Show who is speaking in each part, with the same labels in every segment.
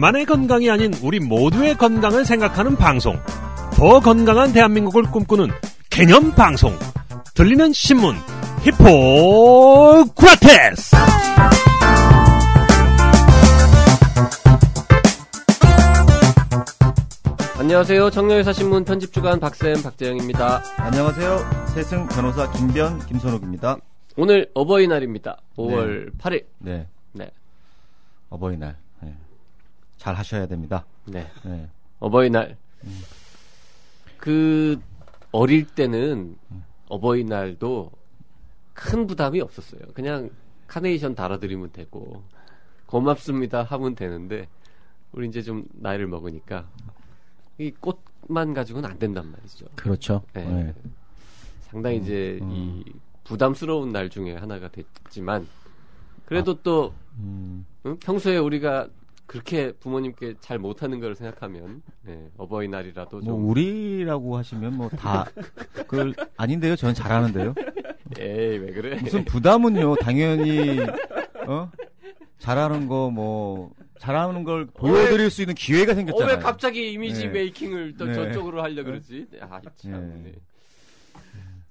Speaker 1: 나만의 건강이 아닌 우리 모두의 건강을 생각하는 방송. 더 건강한 대한민국을 꿈꾸는 개념 방송. 들리는 신문 히포크라테스.
Speaker 2: 안녕하세요. 청년의사신문 편집주간 박쌤 박재영입니다.
Speaker 3: 안녕하세요. 세승 변호사 김선욱입니다.
Speaker 2: 오늘 어버이날입니다. 5월 8일.
Speaker 3: 네.
Speaker 2: 네.
Speaker 3: 어버이날. 네. 잘 하셔야 됩니다.
Speaker 2: 네.
Speaker 3: 네.
Speaker 2: 어버이날. 어릴 때는 어버이날도 큰 부담이 없었어요. 그냥 카네이션 달아드리면 되고, 고맙습니다 하면 되는데, 우리 이제 좀 나이를 먹으니까, 이 꽃만 가지고는 안 된단 말이죠.
Speaker 3: 그렇죠.
Speaker 2: 네.
Speaker 3: 네.
Speaker 2: 상당히 이제 이 부담스러운 날 중에 하나가 됐지만, 그래도 또 평소에 우리가 그렇게 부모님께 잘 못하는 걸 생각하면 어버이날이라도 좀
Speaker 3: 뭐 우리라고 하시면 뭐 다 그걸 아닌데요. 저는 잘하는데요.
Speaker 2: 에이 왜 그래?
Speaker 3: 무슨 부담은요. 당연히 잘하는 거 뭐 잘하는 걸 보여드릴 수 있는 기회가 생겼잖아요.
Speaker 2: 왜 갑자기 이미지
Speaker 3: 네.
Speaker 2: 메이킹을 또
Speaker 3: 네.
Speaker 2: 저쪽으로 하려 그러지? 아 참.
Speaker 3: 네.
Speaker 2: 네.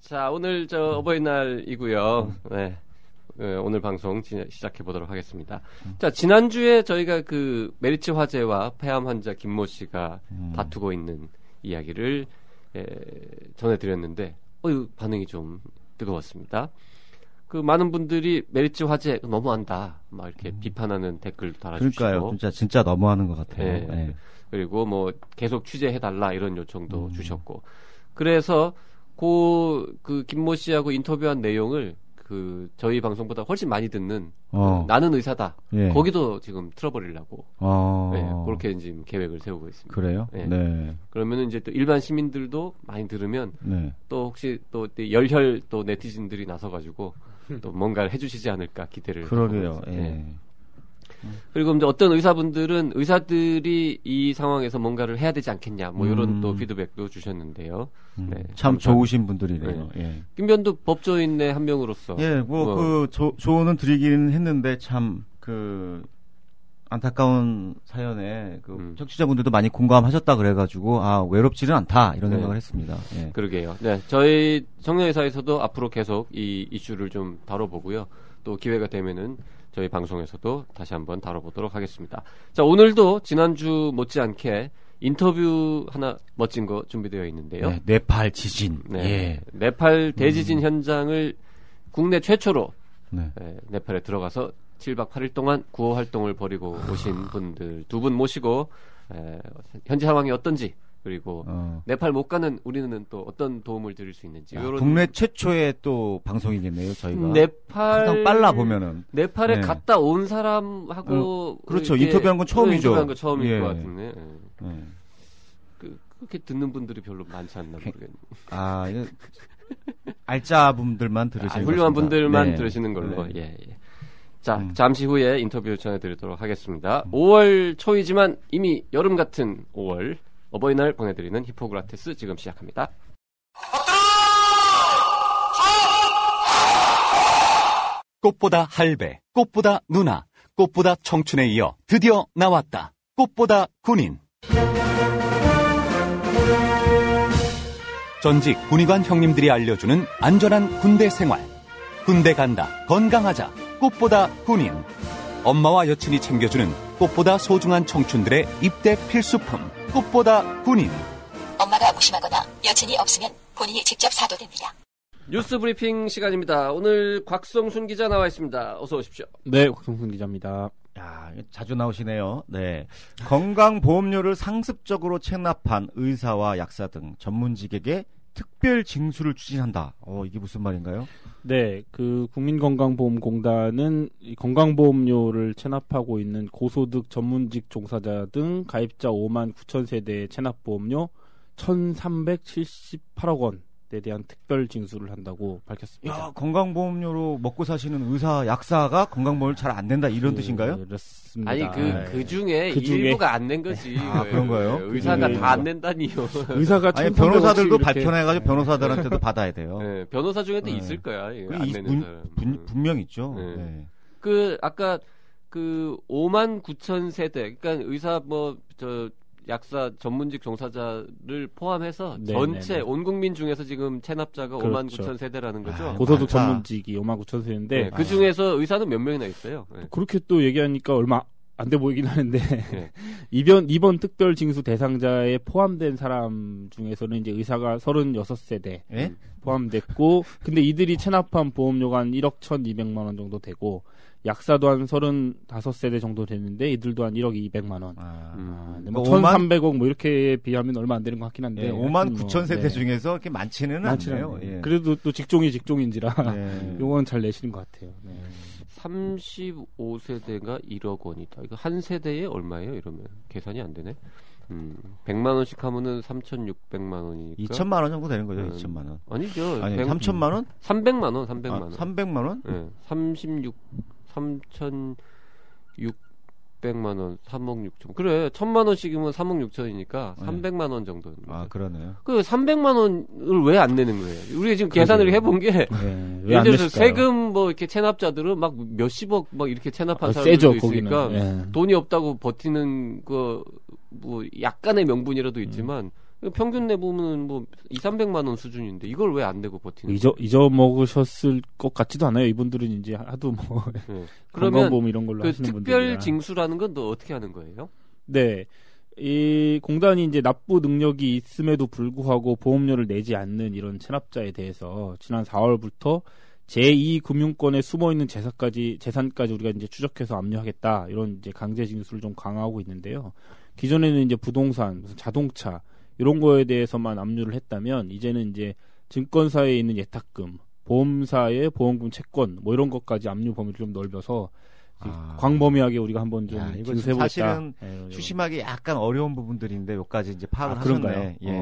Speaker 2: 자 오늘 저 어버이날이고요. 네. 오늘 방송 시작해 보도록 하겠습니다. 자, 지난주에 저희가 그 메리츠 화재와 폐암 환자 김모 씨가 다투고 있는 이야기를 전해드렸는데, 반응이 좀 뜨거웠습니다. 그 많은 분들이 메리츠 화재 너무한다, 막 이렇게 비판하는 댓글 달아주시고.
Speaker 3: 그러니까요. 진짜 너무하는 것 같아요.
Speaker 2: 네.
Speaker 3: 네.
Speaker 2: 그리고 뭐 계속 취재해달라 이런 요청도 주셨고. 그래서 그 김모 씨하고 인터뷰한 내용을 저희 방송보다 훨씬 많이 듣는 나는 의사다.
Speaker 3: 예.
Speaker 2: 거기도 지금 틀어버리려고. 네, 그렇게 지금 계획을 세우고 있습니다.
Speaker 3: 그래요?
Speaker 2: 네.
Speaker 3: 네.
Speaker 2: 그러면은 이제 또 일반 시민들도 많이 들으면
Speaker 3: 네.
Speaker 2: 또 혹시 또 열혈 또 네티즌들이 나서가지고 또 뭔가를 해주시지 않을까 기대를.
Speaker 3: 그러게요. 예.
Speaker 2: 네. 그리고 이제 어떤 의사들이 이 상황에서 뭔가를 해야 되지 않겠냐, 뭐 이런 또 피드백도 주셨는데요. 네,
Speaker 3: 참
Speaker 2: 감사합니다.
Speaker 3: 좋으신 분들이네요.
Speaker 2: 네.
Speaker 3: 예.
Speaker 2: 김변도 법조인의 한 명으로서.
Speaker 3: 예, 조언은 드리기는 했는데 참 안타까운 사연에 청취자분들도 많이 공감하셨다 그래가지고 외롭지는 않다 이런 생각을 했습니다. 예.
Speaker 2: 그러게요. 네, 저희 청년회사에서도 앞으로 계속 이 이슈를 좀 다뤄보고요. 또 기회가 되면은 저희 방송에서도 다시 한번 다뤄보도록 하겠습니다. 자, 오늘도 지난주 못지않게 인터뷰 하나 멋진 거 준비되어 있는데요.
Speaker 3: 네, 네팔 지진.
Speaker 2: 네,
Speaker 3: 예.
Speaker 2: 네팔 대지진 현장을 국내 최초로
Speaker 3: 네.
Speaker 2: 네팔에 들어가서 7박 8일 동안 구호 활동을 벌이고 오신 분들 두 분 모시고 현재 상황이 어떤지, 그리고 네팔 못 가는 우리는 또 어떤 도움을 드릴 수 있는지.
Speaker 3: 국내 최초의 또 방송이겠네요. 저희가
Speaker 2: 항상
Speaker 3: 빨라 보면은
Speaker 2: 네팔에 갔다 온 사람하고
Speaker 3: 그렇죠. 인터뷰한 건 처음이죠.
Speaker 2: 인터뷰한 건 처음일
Speaker 3: 예.
Speaker 2: 것 같은데. 그렇게 듣는 분들이 별로 많지 않나 모르겠네요.
Speaker 3: 이거 알짜분들만 들으시는
Speaker 2: 훌륭한
Speaker 3: 것입니다.
Speaker 2: 분들만
Speaker 3: 네.
Speaker 2: 들으시는 걸로.
Speaker 3: 네.
Speaker 2: 예. 자, 잠시 후에 인터뷰 전해드리도록 하겠습니다. 5월 초이지만 이미 여름 같은 5월 어버이날 보내드리는 히포크라테스 지금 시작합니다.
Speaker 4: 꽃보다 할배, 꽃보다 누나, 꽃보다 청춘에 이어 드디어 나왔다. 꽃보다 군인. 전직 군의관 형님들이 알려주는 안전한 군대 생활. 군대 간다, 건강하자. 꽃보다 군인. 엄마와 여친이 챙겨주는 꽃보다 소중한 청춘들의 입대 필수품. 꽃보다 군인.
Speaker 5: 엄마가 무심하거나 여친이 없으면 본인이 직접 사도 됩니다.
Speaker 2: 뉴스 브리핑 시간입니다. 오늘 곽성순 기자 나와 있습니다. 어서 오십시오.
Speaker 6: 네, 곽성순 기자입니다.
Speaker 3: 야, 자주 나오시네요. 네. 건강보험료를 상습적으로 체납한 의사와 약사 등 전문직에게 특별 징수를 추진한다. 이게 무슨 말인가요?
Speaker 6: 네, 국민건강보험공단은 이 건강보험료를 체납하고 있는 고소득 전문직 종사자 등 가입자 5만 9천 세대의 체납보험료 1,378억 원에 대한 특별 징수를 한다고 밝혔습니다.
Speaker 3: 야, 건강보험료로 먹고 사시는 의사, 약사가 건강보험을 잘 안 낸다 이런 뜻인가요?
Speaker 6: 그렇습니다.
Speaker 2: 아니 그 중에 일부가 안 낸 거지.
Speaker 3: 그런가요?
Speaker 2: 의사가 다 안 낸다니요.
Speaker 6: 의사가
Speaker 3: 변호사들도 밝혀내가지고 변호사들한테도 받아야 돼요.
Speaker 2: 네, 변호사 중에도 있을 거야. 안 내는 사람.
Speaker 3: 분명 있죠.
Speaker 2: 네.
Speaker 3: 네.
Speaker 2: 아까 그 59,000세대, 그러니까 의사 약사 전문직 종사자를 포함해서
Speaker 6: 네,
Speaker 2: 전체
Speaker 6: 네, 네.
Speaker 2: 온 국민 중에서 지금 체납자가
Speaker 6: 그렇죠.
Speaker 2: 59,000세대라는 거죠.
Speaker 6: 고소득
Speaker 3: 많다.
Speaker 6: 전문직이 59,000세인데
Speaker 2: 네, 그 중에서 의사는 몇 명이나 있어요. 네.
Speaker 6: 그렇게 또 얘기하니까 얼마 안 돼 보이긴 하는데
Speaker 2: 네.
Speaker 6: 이번 특별 징수 대상자에 포함된 사람 중에서는 이제 의사가 36세대
Speaker 3: 예?
Speaker 6: 포함됐고 근데 이들이 체납한 보험료가 한 1억 1,200만 원 정도 되고 약사도 한 35세대 정도 되는데 이들도 한 1억 200만 원. 근데 뭐 1,300억 뭐 이렇게 비하면 얼마 안 되는 것 같긴 한데.
Speaker 3: 예, 5만 9천 세대
Speaker 6: 네.
Speaker 3: 중에서 그렇게 많지는 않네요. 예.
Speaker 6: 그래도 또 직종인지라
Speaker 3: 네.
Speaker 6: 요건 잘 내시는 것 같아요. 네.
Speaker 2: 35세대가 1억 원이다. 이거 한 세대에 얼마예요? 이러면 계산이 안 되네. 100만 원씩 하면은 3,600만 원이니까.
Speaker 3: 2천만 원 정도 되는 거죠. 2천만 원.
Speaker 2: 아니죠.
Speaker 3: 아니 3천만 원?
Speaker 2: 300만 원, 300만 원.
Speaker 3: 300만 원?
Speaker 2: 네, 3,600만 원, 3억 6천. 그래, 1,000만 원씩이면 3억 6천이니까 300만 원 정도.
Speaker 3: 아, 그러네요.
Speaker 2: 그 300만 원을 왜 안 내는 거예요? 우리가 지금 계산을 해본 게
Speaker 6: 네.
Speaker 2: 예를 들어서 세금 뭐 이렇게 체납자들은 막 몇십억 막 이렇게 체납한 사람들도 있으니까 돈이 없다고 버티는 거 뭐 약간의 명분이라도 있지만 평균 내보면 뭐 200~300만 원 수준인데 이걸 왜 안 내고 버티는?
Speaker 6: 잊어먹으셨을 것 같지도 않아요. 이분들은 이제 하도 뭐
Speaker 2: 네. 그러면
Speaker 6: 건강보험 이런 걸로
Speaker 2: 그
Speaker 6: 하시는
Speaker 2: 특별
Speaker 6: 분들이라.
Speaker 2: 징수라는 건 또 어떻게 하는 거예요?
Speaker 6: 네. 이 공단이 이제 납부 능력이 있음에도 불구하고 보험료를 내지 않는 이런 체납자에 대해서 지난 4월부터 제2금융권에 숨어 있는 재산까지 우리가 이제 추적해서 압류하겠다. 이런 이제 강제 징수를 좀 강화하고 있는데요. 기존에는 이제 부동산, 무슨 자동차 이런 거에 대해서만 압류를 했다면 이제는 이제 증권사에 있는 예탁금, 보험사의 보험금 채권 뭐 이런 것까지 압류 범위를 좀 넓혀서 광범위하게 우리가 한번 좀 징수해보겠다.
Speaker 3: 사실은 추심하기 약간 어려운 부분들인데 여기까지 이제 파악을 하셨네. 예.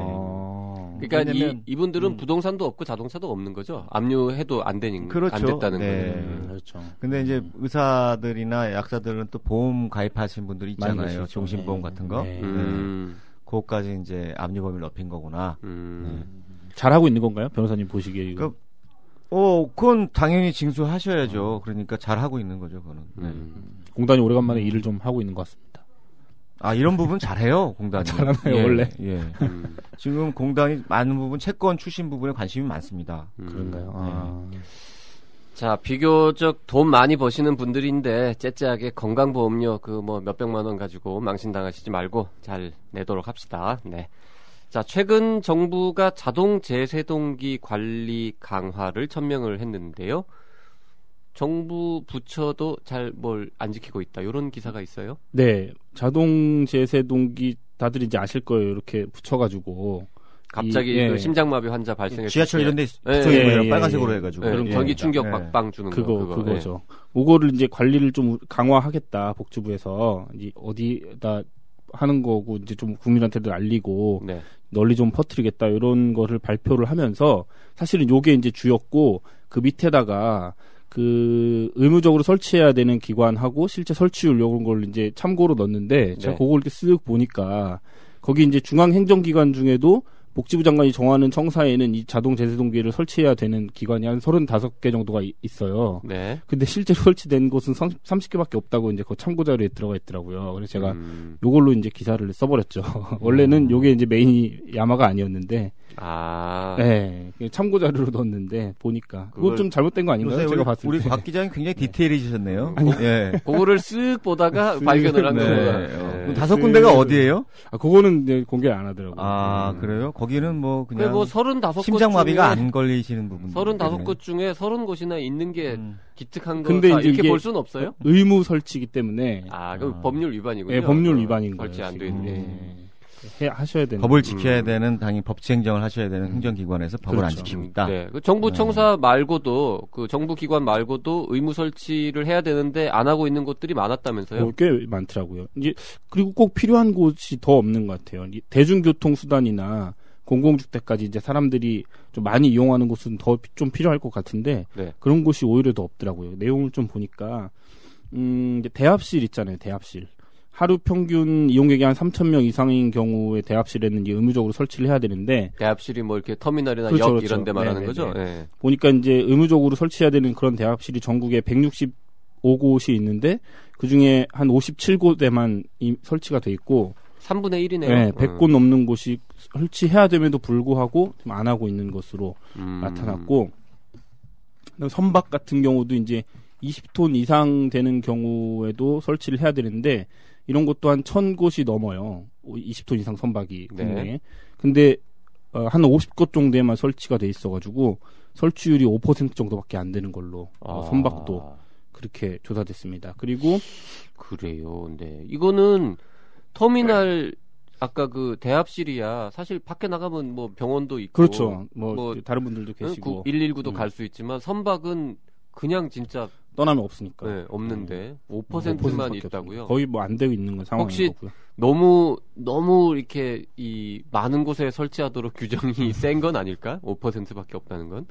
Speaker 2: 그러니까
Speaker 3: 왜냐면,
Speaker 2: 이분들은 부동산도 없고 자동차도 없는 거죠. 압류해도 안 되는
Speaker 3: 그렇죠.
Speaker 2: 안 됐다는
Speaker 3: 네.
Speaker 2: 거예요.
Speaker 6: 그렇죠.
Speaker 3: 근데 이제 의사들이나 약사들은 또 보험 가입하신 분들이 있잖아요. 종신보험 같은 거.
Speaker 6: 네.
Speaker 3: 그거까지 이제 압류 범위를 넓힌 거구나.
Speaker 6: 잘하고 있는 건가요? 변호사님 보시기에 이거.
Speaker 3: 그건 당연히 징수하셔야죠. 그러니까 잘하고 있는 거죠, 그거는.
Speaker 6: 공단이 오래간만에 일을 좀 하고 있는 것 같습니다.
Speaker 3: 아, 이런 부분 잘해요, 공단이.
Speaker 6: 잘하나요,
Speaker 3: 예,
Speaker 6: 원래?
Speaker 3: 예. 지금 공단이 많은 부분, 채권 출신 부분에 관심이 많습니다.
Speaker 6: 그런가요?
Speaker 2: 자, 비교적 돈 많이 버시는 분들인데 째째하게 건강보험료 그 뭐 몇백만 원 가지고 망신당하시지 말고 잘 내도록 합시다. 네. 자, 최근 정부가 자동 제세동기 관리 강화를 천명을 했는데요. 정부 부처도 잘 뭘 안 지키고 있다. 이런 기사가 있어요?
Speaker 6: 네. 자동 제세동기 다들 이제 아실 거예요. 이렇게 붙여가지고.
Speaker 2: 갑자기 그 심장마비 환자 발생했을
Speaker 3: 지하철
Speaker 2: 때
Speaker 3: 이런 데 붙여있는 빨간색으로 해가지고.
Speaker 2: 그럼 전기 충격 막방 주는
Speaker 6: 그거죠. 그거를 이제 관리를 좀 강화하겠다. 복지부에서 이제 어디다 하는 거고 이제 좀 국민한테도 알리고 널리 좀 퍼뜨리겠다 이런 거를 발표를 하면서 사실은 요게 이제 주였고 그 밑에다가 그 의무적으로 설치해야 되는 기관하고 실제 설치율 이런 걸 이제 참고로 넣었는데 제가 그걸 이렇게 쓱 보니까 거기 이제 중앙행정기관 중에도 복지부 장관이 정하는 청사에는 이 자동 제세동기를 설치해야 되는 기관이 한 35개 정도가 있어요.
Speaker 2: 네.
Speaker 6: 근데 실제로 설치된 곳은 30개밖에 없다고 이제 그 참고 자료에 들어가 있더라고요. 그래서 제가 요걸로 이제 기사를 써버렸죠. 원래는 요게 이제 메인이 야마가 아니었는데. 네. 참고 자료로 넣었는데 보니까 그건 좀 잘못된 거 아닌가요? 제가 봤을 때.
Speaker 3: 우리 박 기자님 굉장히 디테일해지셨네요.
Speaker 2: 예. 그거를 쓱 보다가 발견을 한 거예요.
Speaker 3: 5군데가 어디예요?
Speaker 6: 그거는 이제 공개를 안 하더라고요.
Speaker 3: 그래요? 거기는 뭐 그냥
Speaker 2: 뭐 35곳
Speaker 3: 심장마비가 안 걸리시는 부분.
Speaker 2: 35곳 중에 30곳이나 있는 게 기특한 거
Speaker 6: 근데 이제
Speaker 2: 이렇게 볼 수는 없어요?
Speaker 6: 의무 설치기 때문에.
Speaker 2: 그럼 법률 위반이군요.
Speaker 6: 네, 법률 위반인 거예요.
Speaker 2: 설치 안 돼 있는.
Speaker 6: 하셔야 되는.
Speaker 3: 법을 지켜야 되는 당연히 법치 행정을 하셔야 되는 행정기관에서 법을 안 지키고 있다.
Speaker 2: 네. 그 정부 청사 말고도 그 정부 기관 말고도 의무 설치를 해야 되는데 안 하고 있는 곳들이 많았다면서요?
Speaker 6: 꽤 많더라고요. 이제 그리고 꼭 필요한 곳이 더 없는 것 같아요. 대중교통 수단이나 공공주택까지 이제 사람들이 좀 많이 이용하는 곳은 더 좀 필요할 것 같은데 그런 곳이 오히려 더 없더라고요. 내용을 좀 보니까 이제 대합실 있잖아요. 대합실. 하루 평균 이용객이 한 3,000명 이상인 경우에 대합실에는 이제 의무적으로 설치를 해야 되는데
Speaker 2: 대합실이 뭐 이렇게 터미널이나 역 이런 데 말하는 거죠?
Speaker 6: 보니까 이제 의무적으로 설치해야 되는 그런 대합실이 전국에 155곳이 있는데 그 중에 한 57곳에만 설치가 돼 있고
Speaker 2: 3분의 1이네요.
Speaker 6: 네, 100곳 넘는 곳이 설치해야 됨에도 불구하고 좀 안 하고 있는 것으로 나타났고 선박 같은 경우도 이제 20톤 이상 되는 경우에도 설치를 해야 되는데 이런 것도 한 1000곳이 넘어요. 20톤 이상 선박이 국내에. 네. 근데 한 50곳 정도에만 설치가 돼 있어가지고 설치율이 5% 정도밖에 안 되는 걸로 선박도 그렇게 조사됐습니다. 그리고
Speaker 2: 그래요. 네. 이거는 터미널 아까 그 대합실이야. 사실 밖에 나가면 뭐 병원도 있고
Speaker 6: 그렇죠. 뭐 다른 분들도 계시고
Speaker 2: 119도 갈 수 있지만 선박은 그냥 진짜
Speaker 6: 떠나면 없으니까.
Speaker 2: 네, 없는데 5%만 있다고요.
Speaker 6: 거의 뭐 안 되고 있는 건 상황인
Speaker 2: 혹시
Speaker 6: 거고요.
Speaker 2: 너무 이렇게 이 많은 곳에 설치하도록 규정이 센 건 아닐까? 5%밖에 없다는 건.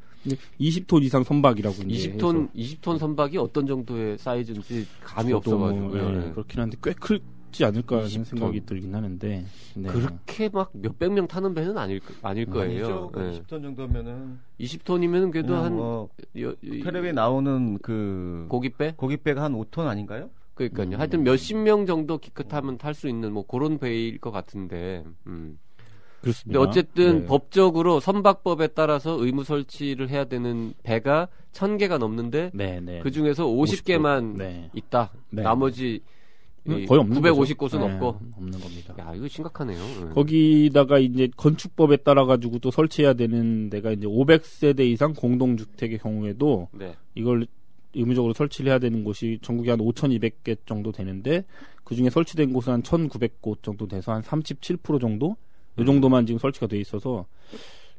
Speaker 6: 20톤 이상 선박이라고 이제
Speaker 2: 20톤 선박이 어떤 정도의 사이즈인지 감이 없어가지고요.
Speaker 6: 네, 그렇긴 한데 꽤 크지 않을까 하는 생각이 들긴 하는데. 네.
Speaker 2: 그렇게 막 몇백 명 타는 배는 아닐 거예요.
Speaker 3: 네. 20톤 정도면은
Speaker 2: 20톤이면은 그래도 한
Speaker 3: 텔레비에 나오는 그 고깃배가 한 5톤 아닌가요?
Speaker 2: 그러니까요. 하여튼 몇십 명 정도 기껏하면 탈 수 있는 뭐 그런 배일 것 같은데.
Speaker 6: 그렇습니다.
Speaker 2: 근데 어쨌든
Speaker 6: 네. 법적으로
Speaker 2: 선박법에 따라서 의무 설치를 해야 되는 배가 1000개가 넘는데 그 중에서 50개만 있다. 나머지
Speaker 6: 거의 없는
Speaker 2: 950곳은 없고
Speaker 6: 없는 겁니다.
Speaker 2: 야, 이거 심각하네요.
Speaker 6: 거기다가 이제 건축법에 따라 가지고 또 설치해야 되는 데가 이제 500세대 이상 공동주택의 경우에도 이걸 의무적으로 설치를 해야 되는 곳이 전국에 한 5,200개 정도 되는데 그 중에 설치된 곳은 한 1,900곳 정도 돼서 한 37% 정도 이 정도만 지금 설치가 돼 있어서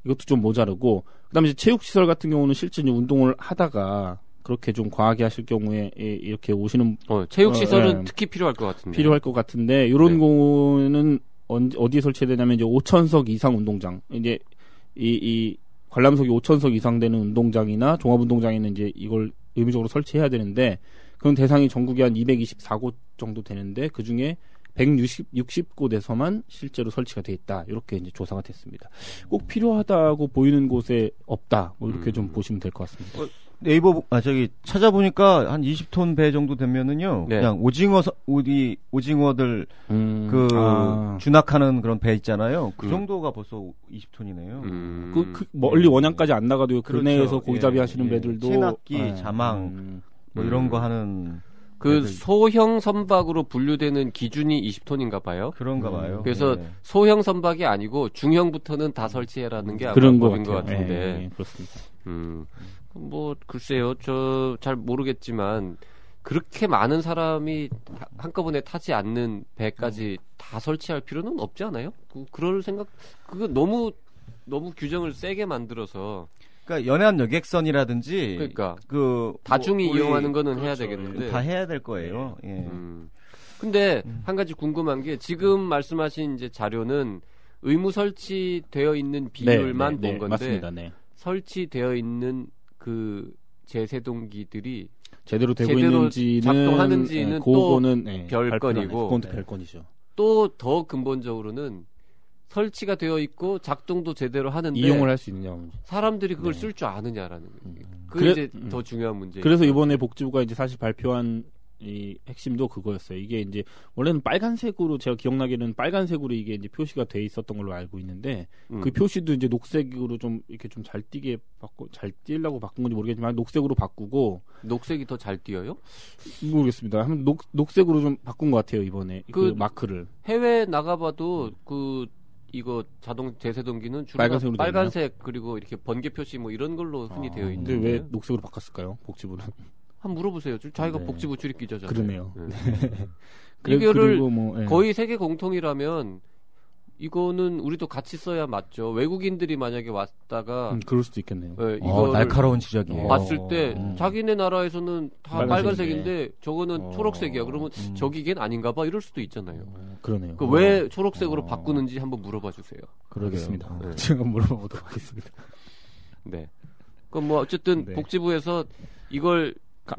Speaker 6: 이것도 좀 모자르고 그다음에 이제 체육시설 같은 경우는 실제 이제 운동을 하다가 그렇게 좀 과하게 하실 경우에 이렇게 오시는
Speaker 2: 체육시설은 특히 필요할 것 같은데
Speaker 6: 이런 경우는 어디에 설치해야 되냐면 이제 5,000석 이상 운동장 이제 이 관람석이 5,000석 이상 되는 운동장이나 종합운동장에는 이제 이걸 의무적으로 설치해야 되는데 그런 대상이 전국에 한 224곳 정도 되는데 그 중에 160곳에서만 실제로 설치가 돼 있다. 이렇게 이제 조사가 됐습니다. 꼭 필요하다고 보이는 곳에 없다. 뭐 이렇게 좀 보시면 될 것 같습니다.
Speaker 3: 네이버 찾아보니까 한 20톤 배 정도 되면은요. 그냥 오징어들 준학하는 그런 배 있잖아요. 그 정도가 벌써 20톤이네요.
Speaker 6: 멀리 원양까지 안 나가도 그네에서 고기잡이 하시는 배들도
Speaker 3: 체납기, 자망 뭐 이런 거 하는
Speaker 2: 그 소형 선박으로 분류되는 기준이 20톤인가 봐요.
Speaker 3: 그런가 봐요.
Speaker 2: 그래서 소형 선박이 아니고 중형부터는 다 설치해라는 게 아마
Speaker 6: 그런
Speaker 2: 법인 것 같은데.
Speaker 6: 그렇습니다.
Speaker 2: 뭐 글쎄요, 저 잘 모르겠지만 그렇게 많은 사람이 한꺼번에 타지 않는 배까지 다 설치할 필요는 없지 않아요? 그럴 생각, 그거 너무 규정을 세게 만들어서.
Speaker 3: 그러니까 연해안 여객선이라든지
Speaker 2: 그러니까
Speaker 3: 그
Speaker 2: 다중이 이용하는 거는 해야 되겠는데
Speaker 3: 다 해야 될 거예요. 예.
Speaker 2: 근데 한 가지 궁금한 게 지금 말씀하신 이제 자료는 의무 설치되어 있는 비율만 본 건데
Speaker 6: 맞습니다.
Speaker 2: 설치되어 있는 그 제세동기들이
Speaker 6: 제대로 되고 있는지는
Speaker 2: 작동하는지는
Speaker 6: 그거는
Speaker 2: 별건이고
Speaker 6: 그건 별건이죠.
Speaker 2: 또 더 근본적으로는 설치가 되어 있고 작동도 제대로 하는데
Speaker 6: 이용을 할 수 있느냐
Speaker 2: 사람들이 그걸 쓸 줄 아느냐라는 그게 이제 더 중요한 문제예요.
Speaker 6: 그래서 이번에 복지부가 이제 사실 발표한 이 핵심도 그거였어요. 이게 이제 원래는 빨간색으로 제가 기억나기에는 빨간색으로 이게 이제 표시가 돼 있었던 걸로 알고 있는데 그 표시도 이제 녹색으로 좀 이렇게 좀 잘 띄게 잘 띄려고 바꾼 건지 모르겠지만 녹색으로 바꾸고
Speaker 2: 녹색이 더 잘 띄어요?
Speaker 6: 모르겠습니다. 한번 녹색으로 좀 바꾼 것 같아요 이번에 그 마크를.
Speaker 2: 해외 나가봐도 이거 자동 제세동기는 주로 빨간색 그리고 이렇게 번개 표시 뭐 이런 걸로 흔히 되어 있는데
Speaker 6: 왜 녹색으로 바꿨을까요? 복지부는?
Speaker 2: 한번 물어보세요. 자기가 복지부 출입 기자잖아요.
Speaker 6: 그러네요.
Speaker 2: 이거를 거의 세계 공통이라면 이거는 우리도 같이 써야 맞죠. 외국인들이 만약에 왔다가
Speaker 6: 그럴 수도 있겠네요.
Speaker 3: 날카로운 지적이에요.
Speaker 2: 봤을 때 자기네 나라에서는 다 빨간색인데 저거는 초록색이야. 그러면 저기 걘 아닌가 봐 이럴 수도 있잖아요.
Speaker 6: 그러네요.
Speaker 2: 왜 초록색으로 바꾸는지 한번 물어봐 주세요.
Speaker 6: 그러겠습니다. 제가 물어보도록 하겠습니다.
Speaker 2: 네. 그럼 뭐 어쨌든 복지부에서 이걸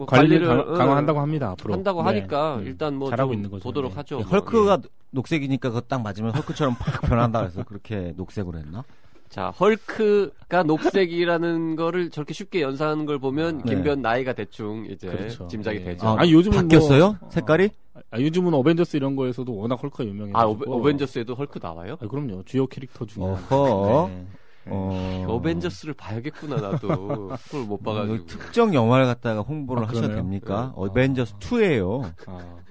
Speaker 6: 관리를 강화한다고 합니다. 앞으로
Speaker 2: 한다고 하니까 일단 뭐
Speaker 6: 잘하고 있는 거죠.
Speaker 2: 보도록 하죠.
Speaker 3: 헐크가 녹색이니까 그거 딱 맞으면 헐크처럼 팍 변한다 그래서 그렇게 녹색으로 했나?
Speaker 2: 자, 헐크가 녹색이라는 거를 저렇게 쉽게 연상하는 걸 보면
Speaker 3: 네.
Speaker 2: 김변 나이가 대충 이제
Speaker 6: 그렇죠.
Speaker 2: 짐작이
Speaker 6: 예.
Speaker 2: 되죠.
Speaker 6: 아니, 요즘은
Speaker 3: 바뀌었어요? 색깔이?
Speaker 6: 요즘은 어벤져스 이런 거에서도 워낙 헐크가 유명해가지고.
Speaker 2: 어벤져스에도 헐크 나와요?
Speaker 6: 그럼요. 주요 캐릭터 중에.
Speaker 3: 어허.
Speaker 6: 네.
Speaker 2: 어벤져스를 봐야겠구나 나도. 그걸 못 봐가지고.
Speaker 3: 특정 영화를 갖다가 홍보를 하셔도
Speaker 6: 그러네요?
Speaker 3: 됩니까? 어벤져스 2예요.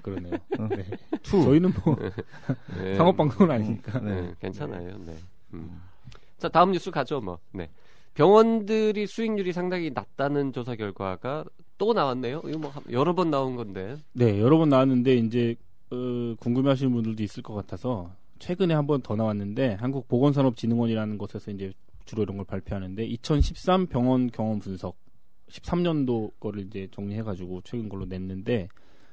Speaker 6: 그러네요. 네.
Speaker 3: 2.
Speaker 6: 저희는 뭐
Speaker 2: 네.
Speaker 6: 상업방송은 아니니까.
Speaker 2: 네, 괜찮아요. 네. 자, 다음 뉴스 가죠, 뭐. 네. 병원들이 수익률이 상당히 낮다는 조사 결과가 또 나왔네요. 이거 뭐 여러 번 나온 건데.
Speaker 6: 네, 여러 번 나왔는데 이제 궁금해하시는 분들도 있을 것 같아서 최근에 한 번 더 나왔는데 한국보건산업진흥원이라는 곳에서 이제 주로 이런 걸 발표하는데 2013 병원 경험 분석 13년도 거를 이제 정리해가지고 최근 걸로 냈는데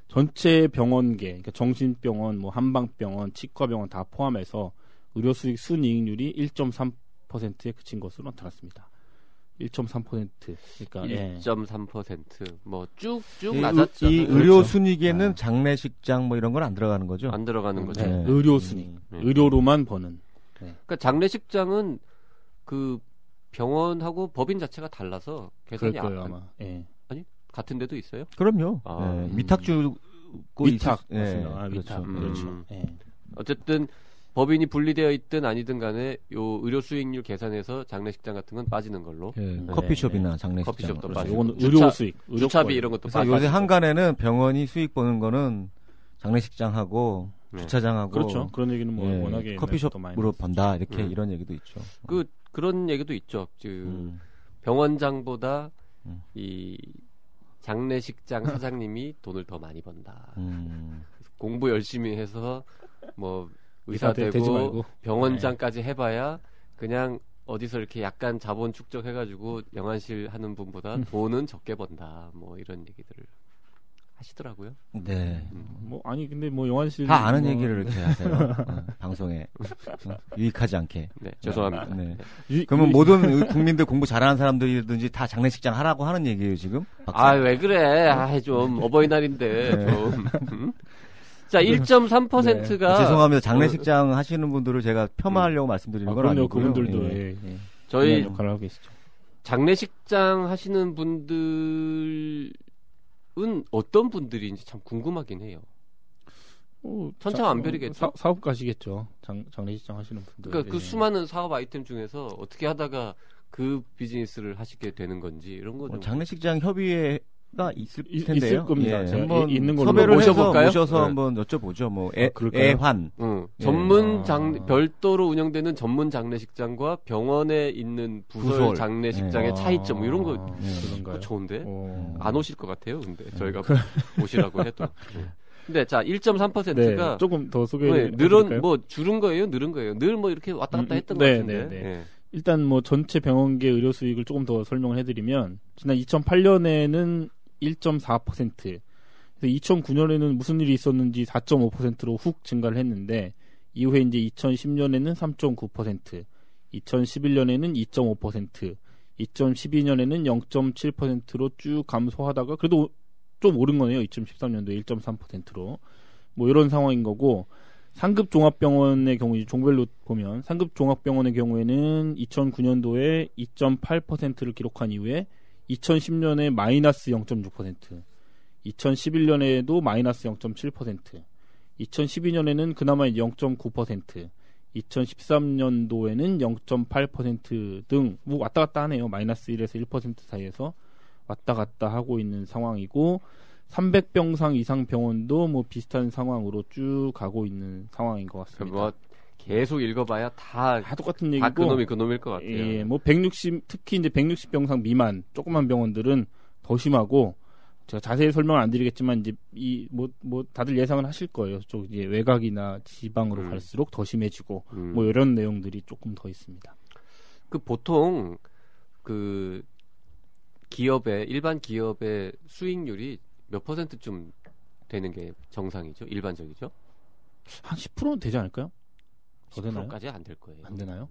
Speaker 6: 전체 병원계, 그러니까 정신병원, 뭐 한방병원, 치과병원 다 포함해서 의료 수익 순이익률이 1.3%에 그친 것으로 나타났습니다. 1.3%. 그러니까
Speaker 2: 1.3%. 뭐 쭉쭉 낮았죠.
Speaker 3: 이 의료 순위계는 장례식장 뭐 이런 건 안 들어가는 거죠?
Speaker 2: 안 들어가는 거죠.
Speaker 6: 네. 의료 순위. 의료로만 버는. 네.
Speaker 2: 그러니까 장례식장은 그 병원하고 법인 자체가 달라서 계산이
Speaker 6: 그럴 거예요, 아마. 예.
Speaker 2: 아니, 같은 데도 있어요?
Speaker 3: 그럼요. 위탁 주고
Speaker 6: 위탁.
Speaker 3: 예,
Speaker 6: 맞습니다.
Speaker 3: 그렇죠.
Speaker 6: 위탁. 그렇죠. 예.
Speaker 2: 어쨌든 법인이 분리되어 있든 아니든 간에 요 의료 수익률 계산해서 장례식장 같은 건 빠지는 걸로.
Speaker 3: 커피숍이나 장례식장.
Speaker 2: 커피숍도
Speaker 6: 그렇죠.
Speaker 2: 빠지고.
Speaker 6: 이건 의료 수익.
Speaker 2: 주차비 이런 것도
Speaker 3: 그래서
Speaker 2: 빠지고.
Speaker 3: 요새 한간에는 병원이 수익 보는 거는 장례식장하고 주차장하고
Speaker 6: 그렇죠. 그런 얘기는 뭐 워낙에
Speaker 3: 커피숍으로 번다 이렇게 이런 얘기도 있죠.
Speaker 2: 그런 얘기도 있죠. 병원장보다 이 장례식장 사장님이 돈을 더 많이 번다. 공부 열심히 해서 뭐 의사 되고 병원장까지 해봐야 그냥 어디서 이렇게 약간 자본 축적해가지고 영안실 하는 분보다 돈은 적게 번다. 뭐 이런 얘기들을 하시더라고요.
Speaker 3: 네.
Speaker 6: 뭐 아니 근데 뭐 영환실
Speaker 3: 다 아는 얘기를 이렇게 하세요. 방송에 유익하지 않게.
Speaker 2: 네, 죄송합니다.
Speaker 3: 네. 그러면 모든 국민들 공부 잘하는 사람들이든지 다 장례식장 하라고 하는 얘기예요 지금?
Speaker 2: 왜 그래? 좀 어버이날인데
Speaker 3: 네.
Speaker 2: 좀. 자, 1.3%가
Speaker 3: 죄송합니다. 장례식장 하시는 분들을 제가 폄하하려고 말씀드리는 건 아니고요.
Speaker 6: 그분들도
Speaker 2: 저희
Speaker 6: 역할을 하고 계시죠.
Speaker 2: 장례식장 하시는 분들은 어떤 분들인지 참 궁금하긴 해요. 천차만별이겠죠.
Speaker 6: 사업 가시겠죠. 장례식장 하시는 분들.
Speaker 2: 그러니까 그 수많은 사업 아이템 중에서 어떻게 하다가 그 비즈니스를 하시게 되는 건지 이런 거 좀.
Speaker 3: 장례식장 협의회가 있을 텐데요.
Speaker 6: 있을 겁니다.
Speaker 3: 한번
Speaker 6: 있는 걸로
Speaker 3: 섭외를
Speaker 2: 모셔볼까요?
Speaker 3: 모셔서 한번 여쭤보죠. 뭐 애환.
Speaker 2: 전문 별도로 운영되는 전문 장례식장과 병원에 있는 부설 장례식장의 차이점 뭐 이런 거 그거 좋은데 안 오실 것 같아요. 근데 저희가 오시라고 해도. 근데 자 1.3%가
Speaker 6: 조금 더 소개해
Speaker 2: 늘은 뭐 줄은 거예요, 늘은 거예요. 늘 뭐 이렇게 왔다 갔다 했던 것 같은데.
Speaker 6: 일단 뭐 전체 병원계 의료 수익을 조금 더 설명을 해드리면 지난 2008년에는 1.4%, 그래서 2009년에는 무슨 일이 있었는지 4.5%로 훅 증가를 했는데 이후에 이제 2010년에는 3.9%, 2011년에는 2.5%, 2012년에는 0.7%로 쭉 감소하다가 그래도 좀 오른 거네요. 2013년도에 1.3%로 뭐 이런 상황인 거고. 상급 종합병원의 경우 종별로 보면 상급 종합병원의 경우에는 2009년도에 2.8%를 기록한 이후에 2010년에 마이너스 0.6%, 2011년에도 마이너스 0.7%, 2012년에는 그나마 0.9%, 2013년도에는 0.8% 등 뭐 왔다 갔다 하네요. 마이너스 1에서 1% 사이에서 왔다 갔다 하고 있는 상황이고 300병상 이상 병원도 뭐 비슷한 상황으로 쭉 가고 있는 상황인 것 같습니다.
Speaker 2: 뭐 계속 읽어봐야 다
Speaker 6: 똑같은 얘기고
Speaker 2: 다 그놈일 것 같아요.
Speaker 6: 예, 뭐 160 특히 이제 160병상 미만 조그만 병원들은 더 심하고 제가 자세히 설명을 안 드리겠지만 이제 이 뭐 다들 예상은 하실 거예요. 쪽 이제 외곽이나 지방으로 갈수록 더 심해지고 뭐 이런 내용들이 조금 더 있습니다.
Speaker 2: 그 보통 그 일반 기업의 수익률이 몇 %쯤 되는 게 정상이죠? 일반적이죠?
Speaker 6: 한 10%는 되지 않을까요? 더 되나요?
Speaker 2: 10%까지 안 될 거예요.
Speaker 6: 안 되나요?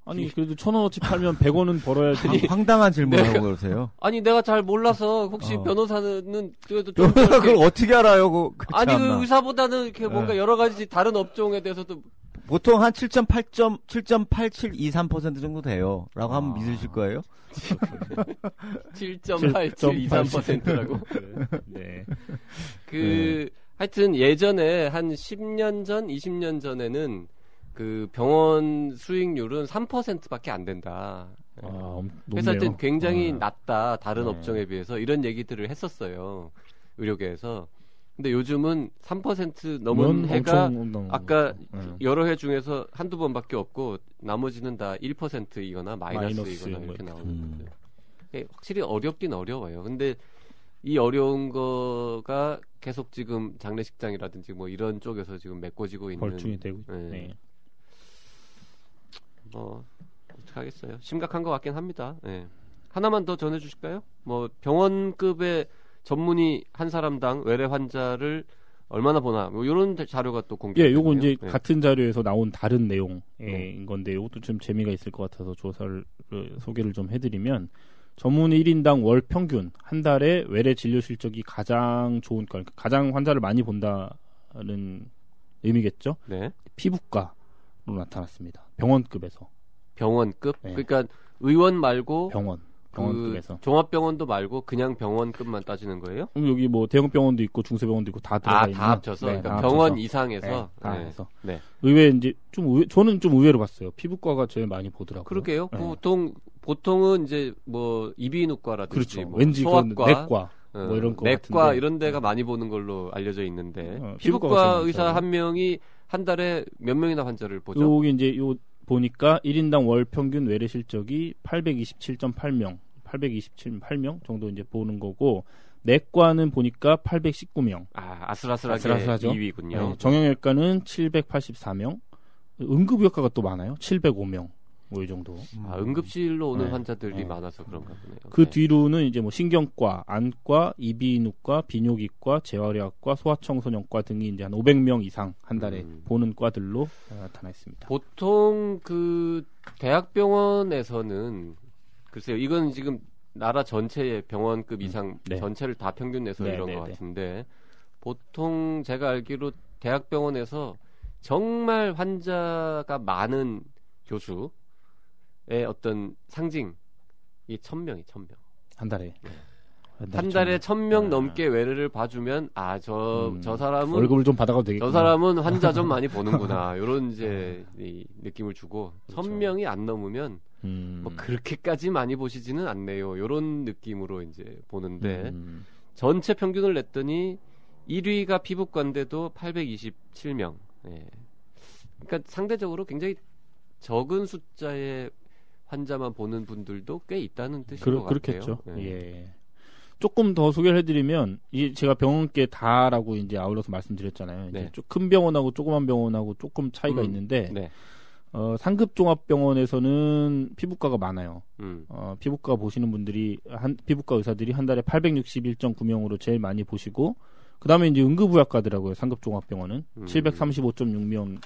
Speaker 6: 아니 그래도 1,000원어치 팔면 100원은 벌어야지.
Speaker 3: 황당한 질문을 하고 그러세요.
Speaker 2: 아니 내가 잘 몰라서 혹시 변호사는 그래도 좀
Speaker 3: 그걸 어떻게 알아요?
Speaker 2: 아니 그 의사보다는 이렇게 뭔가 여러 가지 다른 업종에 대해서도
Speaker 3: 보통 한 7.8723% 정도 돼요. 라고 하면 믿으실 거예요?
Speaker 2: 7.8723%라고?
Speaker 6: 네.
Speaker 2: 하여튼 예전에 한 10년 전, 20년 전에는 그 병원 수익률은 3%밖에 안 된다. 회사들 굉장히 낮다. 다른 업종에 비해서 이런 얘기들을 했었어요. 의료계에서. 근데 요즘은 3% 넘은 해가 아까 여러 해 중에서 한두 번밖에 없고 나머지는 다 1%이거나 마이너스이거나 이렇게 나오는 거죠. 확실히 어렵긴 어려워요. 근데 이 어려운 거가 계속 지금 장례식장이라든지 뭐 이런 쪽에서 지금 메꿔지고 있는
Speaker 6: 벌충이 되고 네.
Speaker 2: 어떻게 하겠어요. 심각한 것 같긴 합니다. 네. 하나만 더 전해주실까요? 뭐 병원급의 전문의 한 사람당 외래 환자를 얼마나 보나 뭐 이런 자료가 또 공개됐네요.
Speaker 6: 예, 요거 이제 같은 자료에서 나온 다른 내용인 건데 이것도 좀 재미가 있을 것 같아서 조사를 소개를 좀 해드리면 전문의 1인당 월 평균 한 달에 외래 진료 실적이 가장 좋은 그러니까 가장 환자를 많이 본다는 의미겠죠.
Speaker 2: 네.
Speaker 6: 피부과로 나타났습니다. 병원급에서.
Speaker 2: 병원급?
Speaker 6: 네.
Speaker 2: 그러니까 의원 말고
Speaker 6: 병원급에서.
Speaker 2: 종합병원도 말고 그냥 병원급만 따지는 거예요?
Speaker 6: 여기 뭐 대형병원도 있고 중소병원도 있고 다 들어가 있는.
Speaker 2: 다 합쳐서.
Speaker 6: 네,
Speaker 2: 그러니까
Speaker 6: 다
Speaker 2: 병원
Speaker 6: 합쳐서.
Speaker 2: 이상에서.
Speaker 6: 네, 다 해서.
Speaker 2: 네.
Speaker 6: 의외 이제 저는 좀 의외로 봤어요. 피부과가 제일 많이 보더라고요.
Speaker 2: 그러게요.
Speaker 6: 네.
Speaker 2: 보통은 이제 뭐 이비인후과라든지
Speaker 6: 그렇죠.
Speaker 2: 뭐
Speaker 6: 왠지
Speaker 2: 소아과,
Speaker 6: 내과 뭐 이런 거
Speaker 2: 내과
Speaker 6: 같은데.
Speaker 2: 이런 데가 많이 보는 걸로 알려져 있는데
Speaker 6: 피부과가
Speaker 2: 피부과
Speaker 6: 제일
Speaker 2: 의사
Speaker 6: 많죠.
Speaker 2: 한 명이 한 달에 몇 명이나 환자를 보죠?
Speaker 6: 여기 이제 보니까 1인당 월 평균 외래 실적이 827.8명, 827명 정도 이제 보는 거고 내과는 보니까 819명.
Speaker 2: 아슬아슬하죠. 2위군요.
Speaker 6: 네, 정형외과는 784명. 응급의학과가 또 많아요. 705명. 뭐 이 정도.
Speaker 2: 응급실로 오는 환자들이 많아서 그런가 보네요.
Speaker 6: 그 뒤로는 이제 뭐 신경과, 안과, 이비인후과, 비뇨기과, 재활의학과, 소아청소년과 등이 이제 한 500명 이상 한 달에 보는 과들로 나타나 있습니다.
Speaker 2: 보통 그 대학병원에서는 글쎄요, 이건 지금 나라 전체의 병원급 이상 전체를 다 평균 내서 이런 것 같은데 보통 제가 알기로 대학병원에서 정말 환자가 많은 교수의 어떤 상징이 1,000명이 1,000명.
Speaker 6: 한 달에.
Speaker 2: 한 달에 1,000명 넘게 외래를 봐주면 저 사람은
Speaker 6: 월급을 좀 받아가도 되겠구나.
Speaker 2: 저 사람은 환자 좀 많이 보는구나. 이런 이제 이 느낌을 주고 그렇죠. 1,000명이 안 넘으면 뭐 그렇게까지 많이 보시지는 않네요. 이런 느낌으로 이제 보는데 전체 평균을 냈더니 1위가 피부과인데도 827명. 예. 그러니까 상대적으로 굉장히 적은 숫자의 환자만 보는 분들도 꽤 있다는 뜻인 것 같아요.
Speaker 6: 그렇겠죠. 예. 조금 더 소개를 해드리면 이게 제가 병원계 다라고 이제 아울러서 말씀드렸잖아요. 이제 큰 병원하고 조그만 병원하고 조금 차이가 있는데 상급 종합병원에서는 피부과가 많아요. 피부과 보시는 분들이 피부과 의사들이 한 달에 861.9명으로 제일 많이 보시고 그 다음에 이제 응급의학과더라고요. 상급 종합병원은 735.6명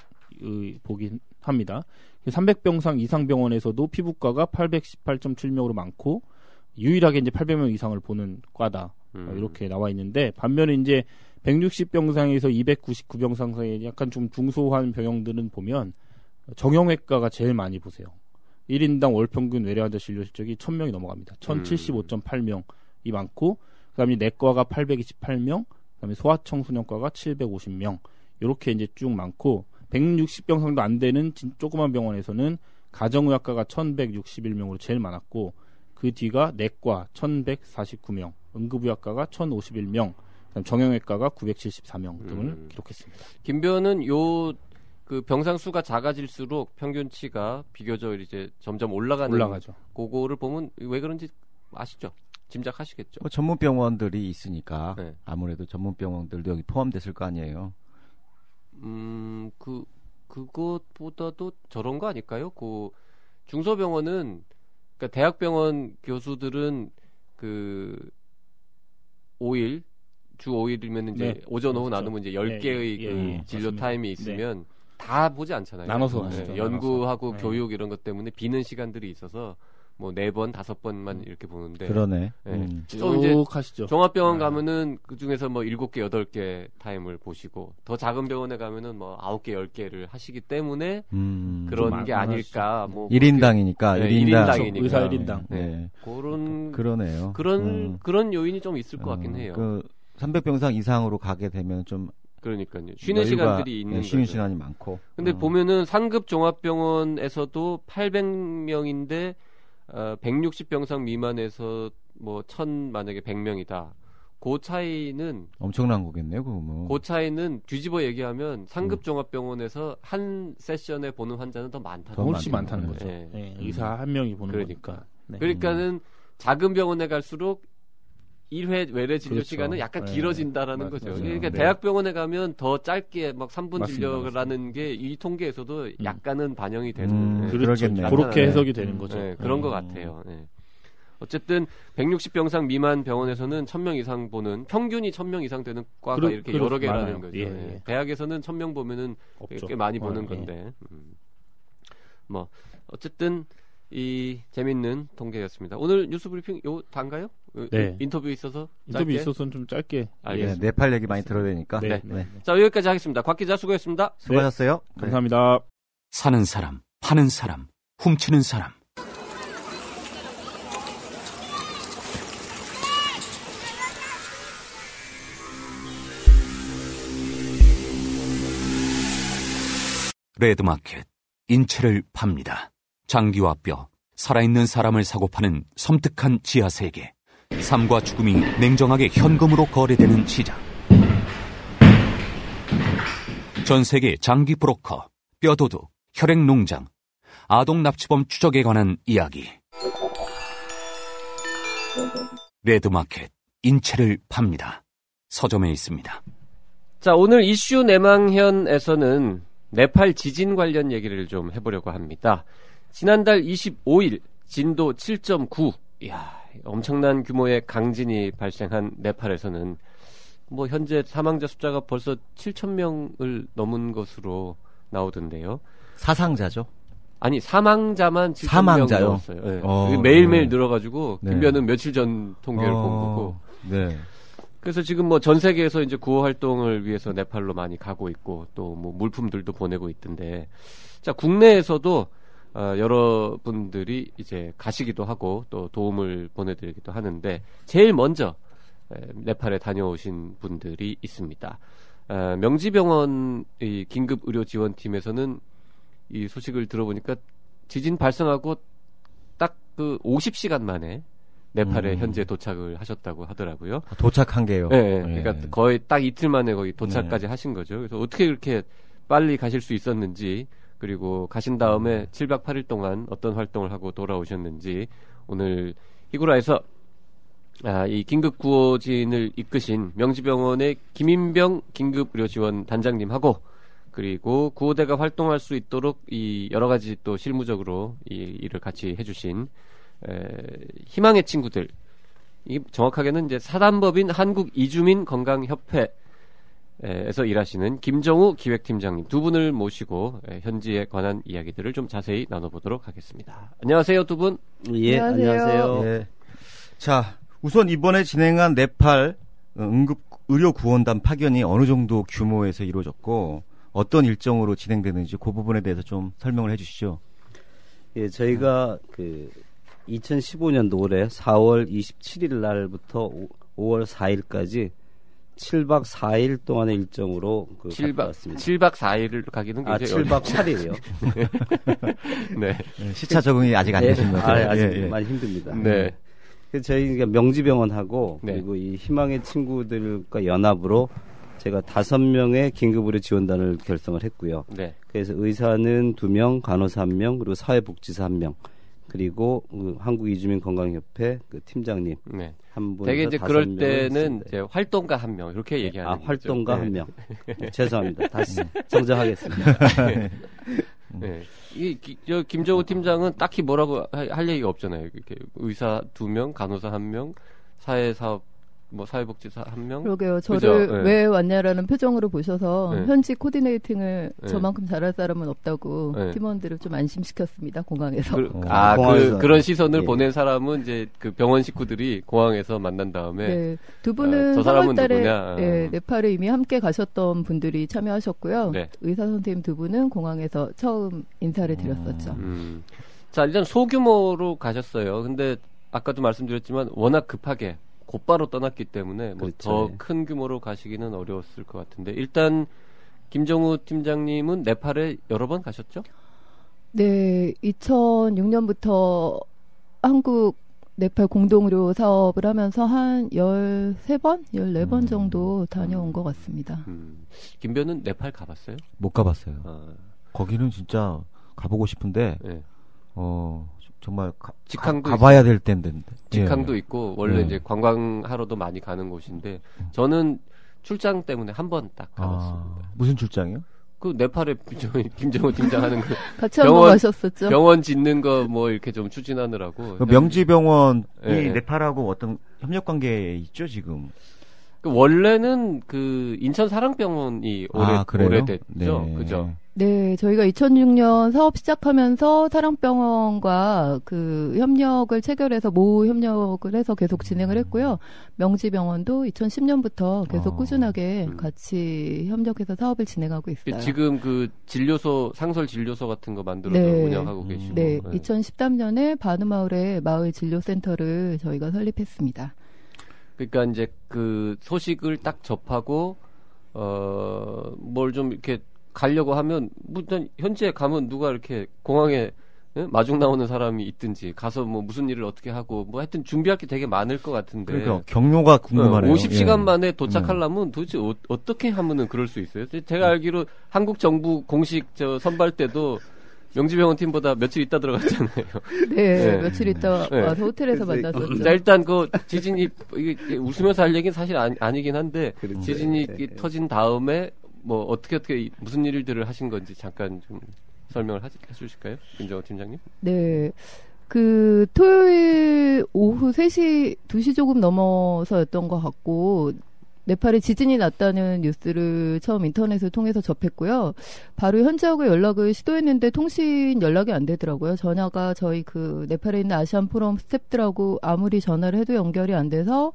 Speaker 6: 보긴 합니다. 300병상 이상 병원에서도 피부과가 818.7명으로 많고 유일하게 이제 800명 이상을 보는 과다. 이렇게 나와 있는데 반면에 이제 160병상에서 299병상 사이에 약간 좀 중소한 병영들은 보면 정형외과가 제일 많이 보세요. 1인당 월 평균 외래 환자 진료 실적이 1,000명이 넘어갑니다. 1,075.8명이 많고 그다음에 내과가 828명, 그다음에 소아청소년과가 750명. 이렇게 이제 쭉 많고 160병상도 안 되는 조그만 병원에서는 가정의학과가 1,161명으로 제일 많았고 그 뒤가 내과 1,149명, 응급의학과가 1,051명, 그다음 정형외과가 974명 등을 기록했습니다.
Speaker 2: 김변은 그 병상 수가 작아질수록 평균치가 비교적 이제 점점 올라가죠. 그거를 보면 왜 그런지 아시죠? 짐작하시겠죠.
Speaker 3: 뭐 전문 병원들이 있으니까 아무래도 전문 병원들도 여기 포함됐을 거 아니에요.
Speaker 2: 그것보다도 저런 거 아닐까요? 그 중소병원은 그러니까 대학병원 교수들은 그 5일 주 5일이면 이제 오전 오후 나누면 이제 10개의 그 진료 타임이 있으면 다 보지 않잖아요.
Speaker 6: 나눠서 하시죠.
Speaker 2: 연구하고 교육 이런 것 때문에 비는 시간들이 있어서 뭐 4번, 5번만 이렇게 보는데.
Speaker 3: 그러네.
Speaker 2: 좀 이제
Speaker 6: 하시죠.
Speaker 2: 종합병원 가면은 그 중에서 뭐 7개, 8개 타임을 보시고 더 작은 병원에 가면은 뭐 9개, 10개를 하시기 때문에 그런 게 아닐까. 뭐
Speaker 3: 1인당이니까.
Speaker 2: 네, 1인당이니까.
Speaker 6: 의사 1인당.
Speaker 2: 네.
Speaker 3: 그러네요.
Speaker 2: 그런 요인이 좀 있을 것 같긴 해요.
Speaker 3: 300병상 이상으로 가게 되면 좀
Speaker 2: 그러니까요. 쉬는 시간들이 있는
Speaker 3: 쉬는
Speaker 2: 거죠.
Speaker 3: 시간이 많고.
Speaker 2: 근데 보면은 상급 종합병원에서도 800명인데 160병상 미만에서 뭐 1000 만약에 100명이다. 그 차이는
Speaker 3: 엄청난 거겠네요, 그러면.
Speaker 2: 그 차이는 뒤집어 얘기하면 상급 종합병원에서 한 세션에 보는 환자는 더 많다.
Speaker 6: 더 훨씬 많다는 거죠.
Speaker 2: 네.
Speaker 6: 네, 의사 한 명이 보는
Speaker 2: 그러니까.
Speaker 6: 거니까. 네.
Speaker 2: 그러니까는 작은 병원에 갈수록 1회 외래 진료
Speaker 6: 그렇죠.
Speaker 2: 시간은 약간 길어진다라는 거죠.
Speaker 6: 맞아요.
Speaker 2: 그러니까
Speaker 3: 네.
Speaker 2: 대학병원에 가면 더 짧게 막 3분
Speaker 6: 맞습니다.
Speaker 2: 진료라는 게 이 통계에서도 약간은 반영이 되는.
Speaker 3: 그러겠네요.
Speaker 6: 그렇게
Speaker 2: 네.
Speaker 6: 해석이 되는 거죠.
Speaker 2: 네, 그런 것 같아요. 네. 어쨌든 160병상 미만 병원에서는 1000명 이상 보는 평균이 1000명 이상 되는 과가 이렇게 여러 개라는
Speaker 6: 많아요.
Speaker 2: 거죠.
Speaker 6: 예,
Speaker 2: 네.
Speaker 6: 예.
Speaker 2: 대학에서는 1000명 보면은
Speaker 6: 없죠.
Speaker 2: 꽤 많이 보는
Speaker 6: 예.
Speaker 2: 건데. 뭐 어쨌든 이 재밌는 통계였습니다. 오늘 뉴스 브리핑 요 단가요?
Speaker 6: 네.
Speaker 2: 인터뷰 있어서
Speaker 6: 인터뷰
Speaker 2: 짧게?
Speaker 6: 있어서는 좀 짧게.
Speaker 2: 알겠습니다.
Speaker 3: 네팔 얘기 많이 들어야 되니까.
Speaker 6: 네.
Speaker 2: 자, 여기까지 하겠습니다. 곽 기자 수고했습니다.
Speaker 3: 수고하셨어요. 네.
Speaker 6: 감사합니다.
Speaker 4: 사는 사람, 파는 사람, 훔치는 사람. 레드마켓, 인체를 팝니다. 장기와 뼈, 살아있는 사람을 사고 파는 섬뜩한 지하세계. 삶과 죽음이 냉정하게 현금으로 거래되는 시장. 전 세계 장기 브로커, 뼈도둑, 혈액농장, 아동 납치범 추적에 관한 이야기. 레드마켓, 인체를 팝니다. 서점에 있습니다.
Speaker 2: 자, 오늘 이슈 내망현에서는 네팔 지진 관련 얘기를 좀 해보려고 합니다. 지난달 25일 진도 7.9. 이야, 엄청난 규모의 강진이 발생한 네팔에서는 뭐 현재 사망자 숫자가 벌써 7,000명을 넘은 것으로 나오던데요.
Speaker 3: 사상자죠.
Speaker 2: 아니 사망자만 7,000명
Speaker 3: 사망자요?
Speaker 2: 넘었어요. 네. 매일매일 늘어가지고 김변은 며칠 전 통계를 본 거고.
Speaker 3: 네.
Speaker 2: 그래서 지금 뭐 전 세계에서 이제 구호 활동을 위해서 네팔로 많이 가고 있고 또 뭐 물품들도 보내고 있던데, 자 국내에서도 여러분들이 이제 가시기도 하고 또 도움을 보내드리기도 하는데 제일 먼저 네팔에 다녀오신 분들이 있습니다. 명지병원 이 긴급 의료 지원팀에서는 이 소식을 들어보니까 지진 발생하고 딱 그 50시간 만에 네팔에 현재 도착을 하셨다고 하더라고요.
Speaker 3: 도착한 게요.
Speaker 2: 네, 그러니까 거의 딱 이틀 만에 거기 도착까지 하신 거죠. 그래서 어떻게 그렇게 빨리 가실 수 있었는지, 그리고 가신 다음에 7박 8일 동안 어떤 활동을 하고 돌아오셨는지 오늘 히구라에서 이 긴급 구호진을 이끄신 명지병원의 김인병 긴급의료지원 단장님하고 그리고 구호대가 활동할 수 있도록 이 여러 가지 또 실무적으로 이 일을 같이 해주신 희망의 친구들, 이 정확하게는 이제 사단법인 한국 이주민 건강협회에서 일하시는 김정우 기획팀장님 두 분을 모시고 현지에 관한 이야기들을 좀 자세히 나눠보도록 하겠습니다. 안녕하세요, 두 분.
Speaker 7: 예, 안녕하세요.
Speaker 3: 예. 자, 우선 이번에 진행한 네팔 응급 의료 구원단 파견이 어느 정도 규모에서 이루어졌고 어떤 일정으로 진행되는지 그 부분에 대해서 좀 설명을 해주시죠.
Speaker 7: 예, 저희가 2015년도 올해 4월 27일 날부터 5월 4일까지 7박 4일 동안의 일정으로 갔다 왔습니다.
Speaker 2: 7박 4일을 가기는 굉장히
Speaker 7: 7박 8일이요.
Speaker 2: 네.
Speaker 3: 시차 적응이 아직 안 되신 거죠?
Speaker 7: 아직 많이 힘듭니다.
Speaker 2: 네.
Speaker 7: 그래서 저희가 명지병원하고
Speaker 2: 네.
Speaker 7: 그리고 이 희망의 친구들과 연합으로 제가 5명의 긴급의료 지원단을 결성을 했고요.
Speaker 2: 네.
Speaker 7: 그래서 의사는 2명, 간호사 1명, 그리고 사회복지사 1명, 그리고 한국이주민건강협회 팀장님
Speaker 2: 네.
Speaker 7: 한 분.
Speaker 2: 되게 이제 그럴 때는 이제 활동가 1명 이렇게 얘기하는 거죠.
Speaker 7: 활동가
Speaker 2: 네.
Speaker 7: 1명. 죄송합니다. 다시 정정하겠습니다.
Speaker 2: 네. 저 김정우 팀장은 딱히 뭐라고 할 얘기가 없잖아요. 이렇게 의사 2명, 간호사 1명, 사회사업 뭐 사회복지사 1명.
Speaker 8: 그러게요. 저를
Speaker 2: 그죠?
Speaker 8: 왜 왔냐라는 표정으로 보셔서
Speaker 2: 네.
Speaker 8: 현지 코디네이팅을
Speaker 2: 네.
Speaker 8: 저만큼 잘할 사람은 없다고
Speaker 2: 네.
Speaker 8: 팀원들을 좀 안심시켰습니다. 공항에서.
Speaker 7: 공항에서.
Speaker 2: 그런 시선을
Speaker 7: 예.
Speaker 2: 보낸 사람은 이제 그 병원 식구들이 공항에서 만난 다음에
Speaker 8: 네. 두 분은
Speaker 2: 저 사람은
Speaker 8: 3월달에
Speaker 2: 누구냐?
Speaker 8: 네, 네팔에 이미 함께 가셨던 분들이 참여하셨고요.
Speaker 2: 네.
Speaker 8: 의사 선생님 두 분은 공항에서 처음 인사를 드렸었죠.
Speaker 2: 자, 일단 소규모로 가셨어요. 근데 아까도 말씀드렸지만 워낙 급하게 곧바로 떠났기 때문에 뭐 더
Speaker 7: 그렇죠.
Speaker 2: 큰 규모로 가시기는 어려웠을 것 같은데 일단 김정우 팀장님은 네팔에 여러 번 가셨죠?
Speaker 8: 네, 2006년부터 한국 네팔 공동의료 사업을 하면서 한 13번, 14번 정도 다녀온 것 같습니다.
Speaker 2: 김변은 네팔 가봤어요?
Speaker 3: 못 가봤어요.
Speaker 2: 아,
Speaker 3: 거기는 진짜 가보고 싶은데
Speaker 2: 네.
Speaker 3: 정말
Speaker 2: 직항도
Speaker 3: 가봐야 될 텐데.
Speaker 2: 직항도
Speaker 3: 예.
Speaker 2: 있고 원래
Speaker 3: 네.
Speaker 2: 이제 관광하러도 많이 가는 곳인데 저는 출장 때문에 한 번 딱 가봤습니다.
Speaker 3: 무슨 출장이요?
Speaker 2: 그 네팔에 김정우 팀장 하는 그
Speaker 8: 같이 한번 가셨었죠?
Speaker 2: 병원 짓는 거 뭐 이렇게 좀 추진하느라고.
Speaker 3: 그 명지병원이
Speaker 2: 네.
Speaker 3: 네팔하고 어떤 협력 관계에 있죠 지금?
Speaker 2: 그 원래는 그 인천 사랑병원이
Speaker 3: 그래요?
Speaker 2: 오래됐죠.
Speaker 3: 네.
Speaker 2: 그죠?
Speaker 8: 네, 저희가 2006년 사업 시작하면서 사랑병원과 그 협력을 체결해서 모의 협력을 해서 계속 진행을 했고요. 명지병원도 2010년부터 계속 꾸준하게 같이 협력해서 사업을 진행하고 있어요.
Speaker 2: 지금 그 진료소 상설 진료소 같은 거 만들어서
Speaker 8: 네.
Speaker 2: 운영하고 계시고.
Speaker 8: 네, 2013년에 바누마을에 마을 진료센터를 저희가 설립했습니다.
Speaker 2: 그러니까 이제 그 소식을 딱 접하고 뭘 좀 이렇게 가려고 하면 일단 현지에 가면 누가 이렇게 공항에 마중 나오는 사람이 있든지 가서 뭐 무슨 일을 어떻게 하고 뭐 하여튼 준비할 게 되게 많을 것 같은데.
Speaker 3: 그러니까 경로가 궁금하네요.
Speaker 2: 50시간 만에 도착하려면 도대체 어떻게 하면은 그럴 수 있어요? 제가 알기로 한국 정부 공식 선발 때도 명지병원 팀보다 며칠 있다 들어갔잖아요.
Speaker 8: 네, 며칠 있다 와서 호텔에서 만났었죠.
Speaker 2: 자, 일단 그 지진이 이게 웃으면서 할 얘기는 사실 아니긴 한데 지진이 터진 다음에 뭐 어떻게 무슨 일들을 하신 건지 잠깐 좀 설명을 해주실까요, 김정우 팀장님?
Speaker 8: 네. 그 토요일 오후 3시, 2시 조금 넘어서였던 것 같고 네팔에 지진이 났다는 뉴스를 처음 인터넷을 통해서 접했고요. 바로 현지하고 연락을 시도했는데 통신 연락이 안 되더라고요. 전화가 저희 그 네팔에 있는 아시안 포럼 스태프들하고 아무리 전화를 해도 연결이 안 돼서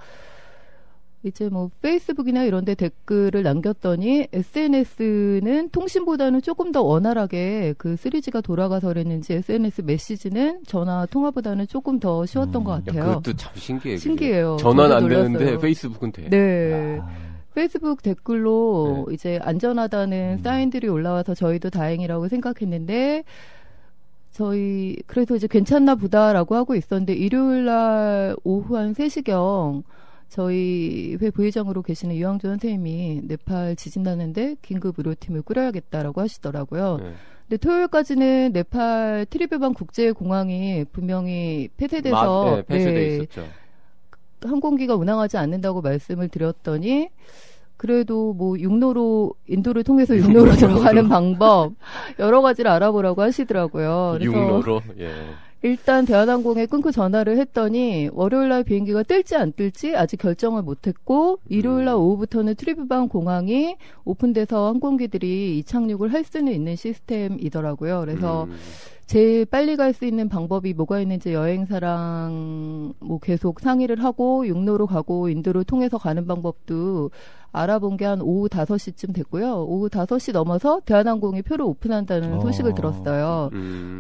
Speaker 8: 이제 뭐 페이스북이나 이런 데 댓글을 남겼더니 SNS는 통신보다는 조금 더 원활하게 그 3G가 돌아가서 그랬는지 SNS 메시지는 전화 통화보다는 조금 더 쉬웠던 것 같아요.
Speaker 2: 그것도 참 신기해요.
Speaker 8: 신기해요.
Speaker 2: 전화는 안
Speaker 8: 놀랐어요.
Speaker 2: 되는데 페이스북은 돼.
Speaker 8: 네. 페이스북 댓글로 이제 안전하다는 사인들이 올라와서 저희도 다행이라고 생각했는데 그래서 이제 괜찮나 보다라고 하고 있었는데 일요일 날 오후 한 3시경 저희 회 부회장으로 계시는 유영준 선생님이 네팔 지진 나는데 긴급 의료팀을 꾸려야겠다라고 하시더라고요. 근데 토요일까지는 네팔 트리베반 국제공항이 분명히 폐쇄돼서
Speaker 2: 폐쇄돼 있었죠.
Speaker 8: 항공기가 운항하지 않는다고 말씀을 드렸더니 그래도 뭐 인도를 통해서 육로로 들어가는 방법 여러 가지를 알아보라고 하시더라고요. 그래서
Speaker 2: 육로로
Speaker 8: 일단 대한항공에 끊고 전화를 했더니 월요일날 비행기가 뜰지 안 뜰지 아직 결정을 못했고 일요일날 오후부터는 트리브반 공항이 오픈돼서 항공기들이 이착륙을 할 수는 있는 시스템이더라고요. 그래서 제일 빨리 갈 수 있는 방법이 뭐가 있는지 여행사랑 뭐 계속 상의를 하고 육로로 가고 인도를 통해서 가는 방법도 알아본 게 한 오후 5시쯤 됐고요. 오후 5시 넘어서 대한항공이 표를 오픈한다는 소식을 들었어요.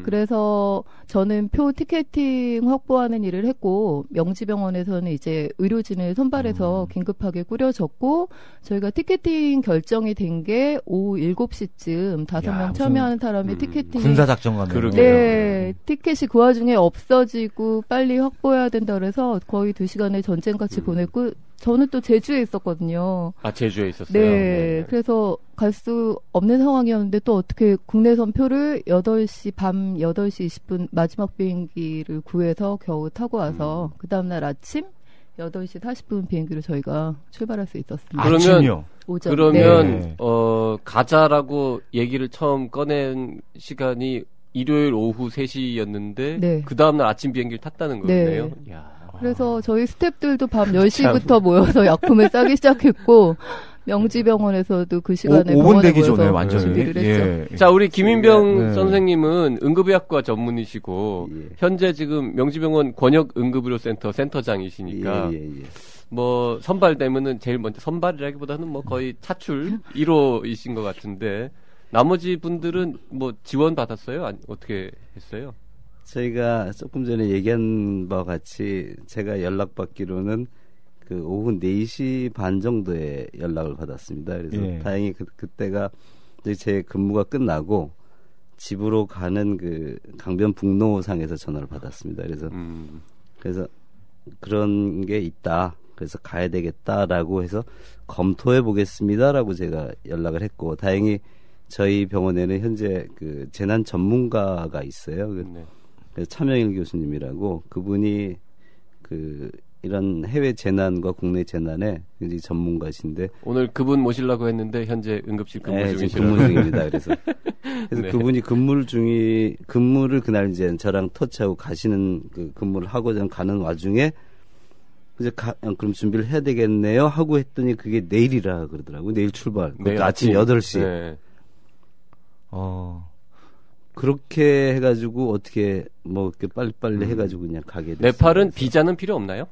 Speaker 8: 그래서 저는 표 티켓팅 확보하는 일을 했고 명지병원에서는 이제 의료진을 선발해서 긴급하게 꾸려졌고 저희가 티켓팅 결정이 된 게 오후 7시쯤 5명 참여하는 사람이 티켓팅이
Speaker 3: 군사작전 같네요.
Speaker 8: 네, 티켓이 그 와중에 없어지고 빨리 확보해야 된다 그래서 거의 2시간을 전쟁같이 보냈고 저는 또 제주에 있었거든요.
Speaker 2: 아, 제주에 있었어요?
Speaker 8: 네. 그래서 갈 수 없는 상황이었는데 또 어떻게 국내선 표를 밤 8시 20분 마지막 비행기를 구해서 겨우 타고 와서 그 다음날 아침 8시 40분 비행기로 저희가 출발할 수 있었습니다.
Speaker 3: 아침이요?
Speaker 8: 오전.
Speaker 2: 그러면
Speaker 3: 네.
Speaker 2: 가자라고 얘기를 처음 꺼낸 시간이 일요일 오후 3시였는데
Speaker 8: 네.
Speaker 2: 그 다음날 아침 비행기를 탔다는 거네요.
Speaker 8: 네.
Speaker 2: 야.
Speaker 8: 그래서 저희 스태프들도 밤 10시부터 모여서 약품을 싸기 시작했고 명지병원에서도 그 시간에
Speaker 3: 5분 되기 전에
Speaker 8: 모여서
Speaker 3: 완전히.
Speaker 8: 준비를 했죠.
Speaker 2: 자, 우리 김인병
Speaker 3: 네.
Speaker 2: 선생님은 응급의학과 전문이시고
Speaker 7: 예.
Speaker 2: 현재 지금 명지병원 권역응급의료센터 센터장이시니까
Speaker 7: 예.
Speaker 2: 뭐 선발되면은 제일 먼저 선발이라기보다는 뭐 거의 차출 1호이신 것 같은데 나머지 분들은 뭐 지원 받았어요? 아니, 어떻게 했어요?
Speaker 7: 저희가 조금 전에 얘기한 바와 같이 제가 연락받기로는 그 오후 4시 반 정도에 연락을 받았습니다. 그래서
Speaker 3: 예.
Speaker 7: 다행히 그때가 제 근무가 끝나고 집으로 가는 그 강변북로상에서 전화를 받았습니다. 그래서 그런 게 있다. 그래서 가야 되겠다라고 해서 검토해 보겠습니다라고 제가 연락을 했고 다행히 저희 병원에는 현재 그 재난 전문가가 있어요. 그래서 차명일 교수님이라고 그분이 그 이런 해외 재난과 국내 재난에 굉장히 전문가신데
Speaker 2: 오늘 그분 모시려고 했는데 현재 응급실 근무
Speaker 7: 네,
Speaker 2: 중이시라고.
Speaker 7: 지금 근무 중입니다. 그래서
Speaker 2: 네.
Speaker 7: 그분이 근무를 그날 이제 저랑 터치하고 가시는 그 근무를 하고 전 가는 와중에 이제 그럼 준비를 해야 되겠네요 하고 했더니 그게 내일이라 그러더라고요. 내일 출발.
Speaker 2: 내일
Speaker 7: 아침 8시.
Speaker 2: 네.
Speaker 7: 그렇게 해가지고 어떻게 뭐 이렇게 빨리빨리 해가지고 그냥 가게 됐어요.
Speaker 2: 네팔은 비자는 필요 없나요?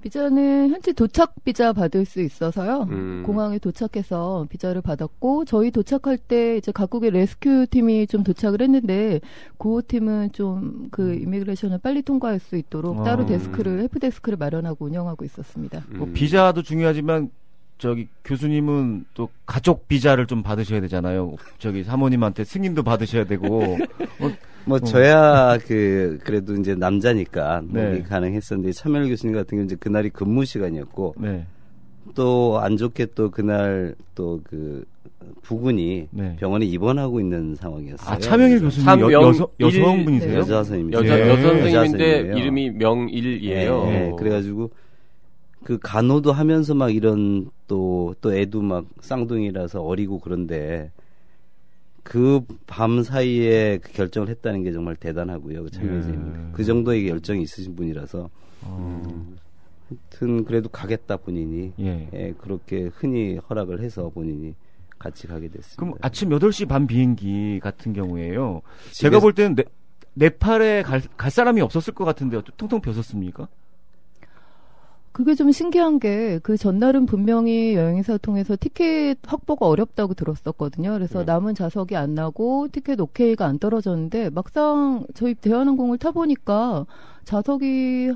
Speaker 8: 비자는 현재 도착 비자 받을 수 있어서요. 공항에 도착해서 비자를 받았고 저희 도착할 때 이제 각국의 레스큐 팀이 좀 도착을 했는데 그 팀은 좀 그 이미그레이션을 빨리 통과할 수 있도록 따로 헬프 데스크를 마련하고 운영하고 있었습니다.
Speaker 3: 뭐 비자도 중요하지만 저기 교수님은 또 가족 비자를 좀 받으셔야 되잖아요. 저기 사모님한테 승인도 받으셔야 되고.
Speaker 7: 저야 그래도 이제 남자니까
Speaker 3: 네.
Speaker 7: 가능했었는데 차명일 교수님 같은 경우 이제 그날이 근무 시간이었고
Speaker 3: 네.
Speaker 7: 또 안 좋게 또 그날 또 그 부군이
Speaker 3: 네.
Speaker 7: 병원에 입원하고 있는 상황이었어요.
Speaker 3: 차명일 교수님 여성분이세요?
Speaker 7: 네, 여자 선생님이세요.
Speaker 2: 여자 선생님인데
Speaker 7: 선생님이에요.
Speaker 2: 이름이 명일이에요.
Speaker 7: 네, 그래가지고 그 간호도 하면서 막 이런 또 애도 막 쌍둥이라서 어리고 그런데 그 밤 사이에 그 결정을 했다는 게 정말 대단하고요. 그 정도의 열정이 있으신 분이라서 하여튼 그래도 가겠다 본인이 그렇게 흔히 허락을 해서 본인이 같이 가게 됐습니다.
Speaker 3: 그럼 아침 8시 반 비행기 같은 경우에요. 제가 볼 때는 네팔에 갈 사람이 없었을 것 같은데 통통 비었습니까?
Speaker 8: 그게 좀 신기한 게 그 전날은 분명히 여행사 통해서 티켓 확보가 어렵다고 들었었거든요. 그래서 남은 좌석이 안 나고 티켓 오케이가 안 떨어졌는데 막상 저희 대한항공을 타보니까 좌석이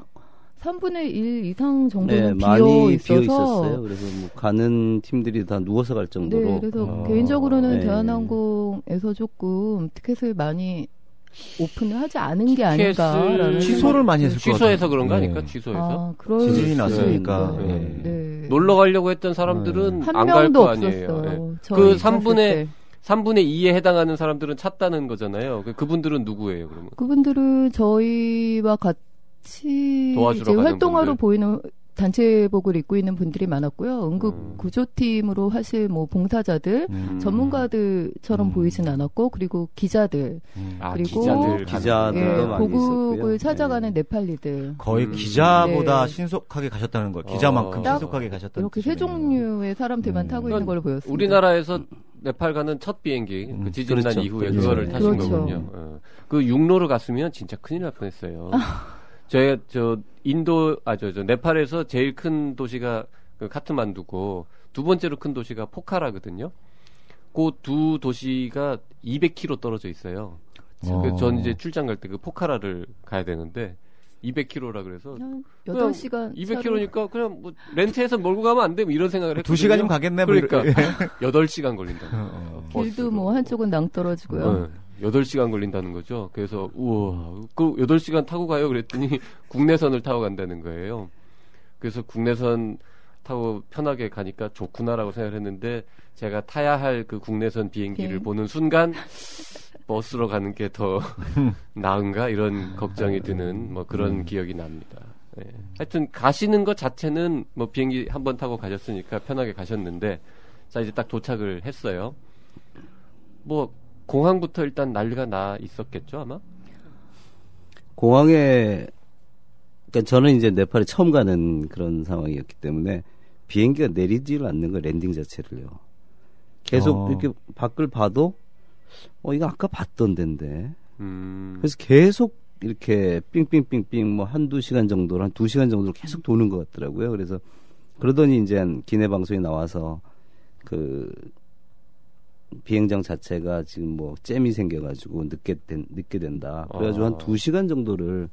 Speaker 8: 3분의 1 이상 정도는
Speaker 7: 많이
Speaker 8: 비어
Speaker 7: 있었어요. 그래서 뭐 가는 팀들이 다 누워서 갈 정도로.
Speaker 8: 네, 그래서 개인적으로는 대한항공에서 조금 티켓을 많이 오픈을 하지 않은 게 아닌가라는
Speaker 3: 취소를 많이 했을 것 같아요.
Speaker 2: 취소해서 그런 거 아닐까? 취소해서
Speaker 3: 지진이 났으니까
Speaker 2: 놀러 가려고 했던 사람들은 안 갈 거 아니에요. 그 3분의 2에 해당하는 사람들은 찼다는 거잖아요. 그분들은 누구예요? 그러면
Speaker 8: 그분들은 저희와 같이
Speaker 2: 도와주러
Speaker 8: 이제
Speaker 2: 가는
Speaker 8: 활동하러
Speaker 2: 분들.
Speaker 8: 보이는 단체복을 입고 있는 분들이 많았고요. 응급 구조팀으로 하실 뭐 봉사자들, 전문가들처럼 보이진 않았고, 그리고 기자들, 그리고
Speaker 7: 기자들도 많이
Speaker 8: 고국을
Speaker 7: 있었고요.
Speaker 8: 찾아가는 네팔리들.
Speaker 3: 거의 기자보다 신속하게 가셨다는 거예요. 기자만큼 신속하게 가셨다는
Speaker 8: 이렇게 세 종류의 사람들만 타고 있는 걸로 보였습니다.
Speaker 2: 우리나라에서 네팔 가는 첫 비행기, 그 지진 난 이후에 그거를 타신
Speaker 8: 그렇죠.
Speaker 2: 거군요. 그 육로를 갔으면 진짜 큰일 날 뻔했어요. 네팔에서 제일 큰 도시가 그 카트만두고 두 번째로 큰 도시가 포카라거든요. 그 두 도시가 200km 떨어져 있어요. 전 이제 출장 갈 때 그 포카라를 가야 되는데 200km라 그래서
Speaker 8: 8시간
Speaker 2: 200km니까 그냥 뭐 렌트해서 몰고 가면 안 돼? 뭐 이런 생각을 했거든요.
Speaker 3: 2시간이면 가겠네.
Speaker 2: 그러니까 8시간 걸린다.
Speaker 8: 길도 뭐 한쪽은 낭떨어지고요.
Speaker 2: 8시간 걸린다는 거죠. 그래서 우와, 그 8시간 타고 가요 그랬더니 국내선을 타고 간다는 거예요. 그래서 국내선 타고 편하게 가니까 좋구나라고 생각을 했는데 제가 타야 할 그 국내선 비행기를 보는 순간 버스로 가는 게 더 나은가 이런 걱정이 드는 뭐 그런 기억이 납니다. 네. 하여튼 가시는 것 자체는 뭐 비행기 한번 타고 가셨으니까 편하게 가셨는데 자 이제 딱 도착을 했어요. 뭐 공항부터 일단 난리가 나 있었겠죠 아마?
Speaker 7: 공항에 그러니까 저는 이제 네팔에 처음 가는 그런 상황이었기 때문에 비행기가 내리지를 않는 거 랜딩 자체를요. 계속 이렇게 밖을 봐도 이거 아까 봤던 데인데. 그래서 계속 이렇게 삥삥삥삥 뭐 한두 시간 정도로 한 2시간 정도로 계속 도는 것 같더라고요. 그래서 그러더니 이제 기내 방송에 나와서 그 비행장 자체가 지금 뭐 잼이 생겨가지고 늦게 된다. 그래가지고 한 2시간 정도를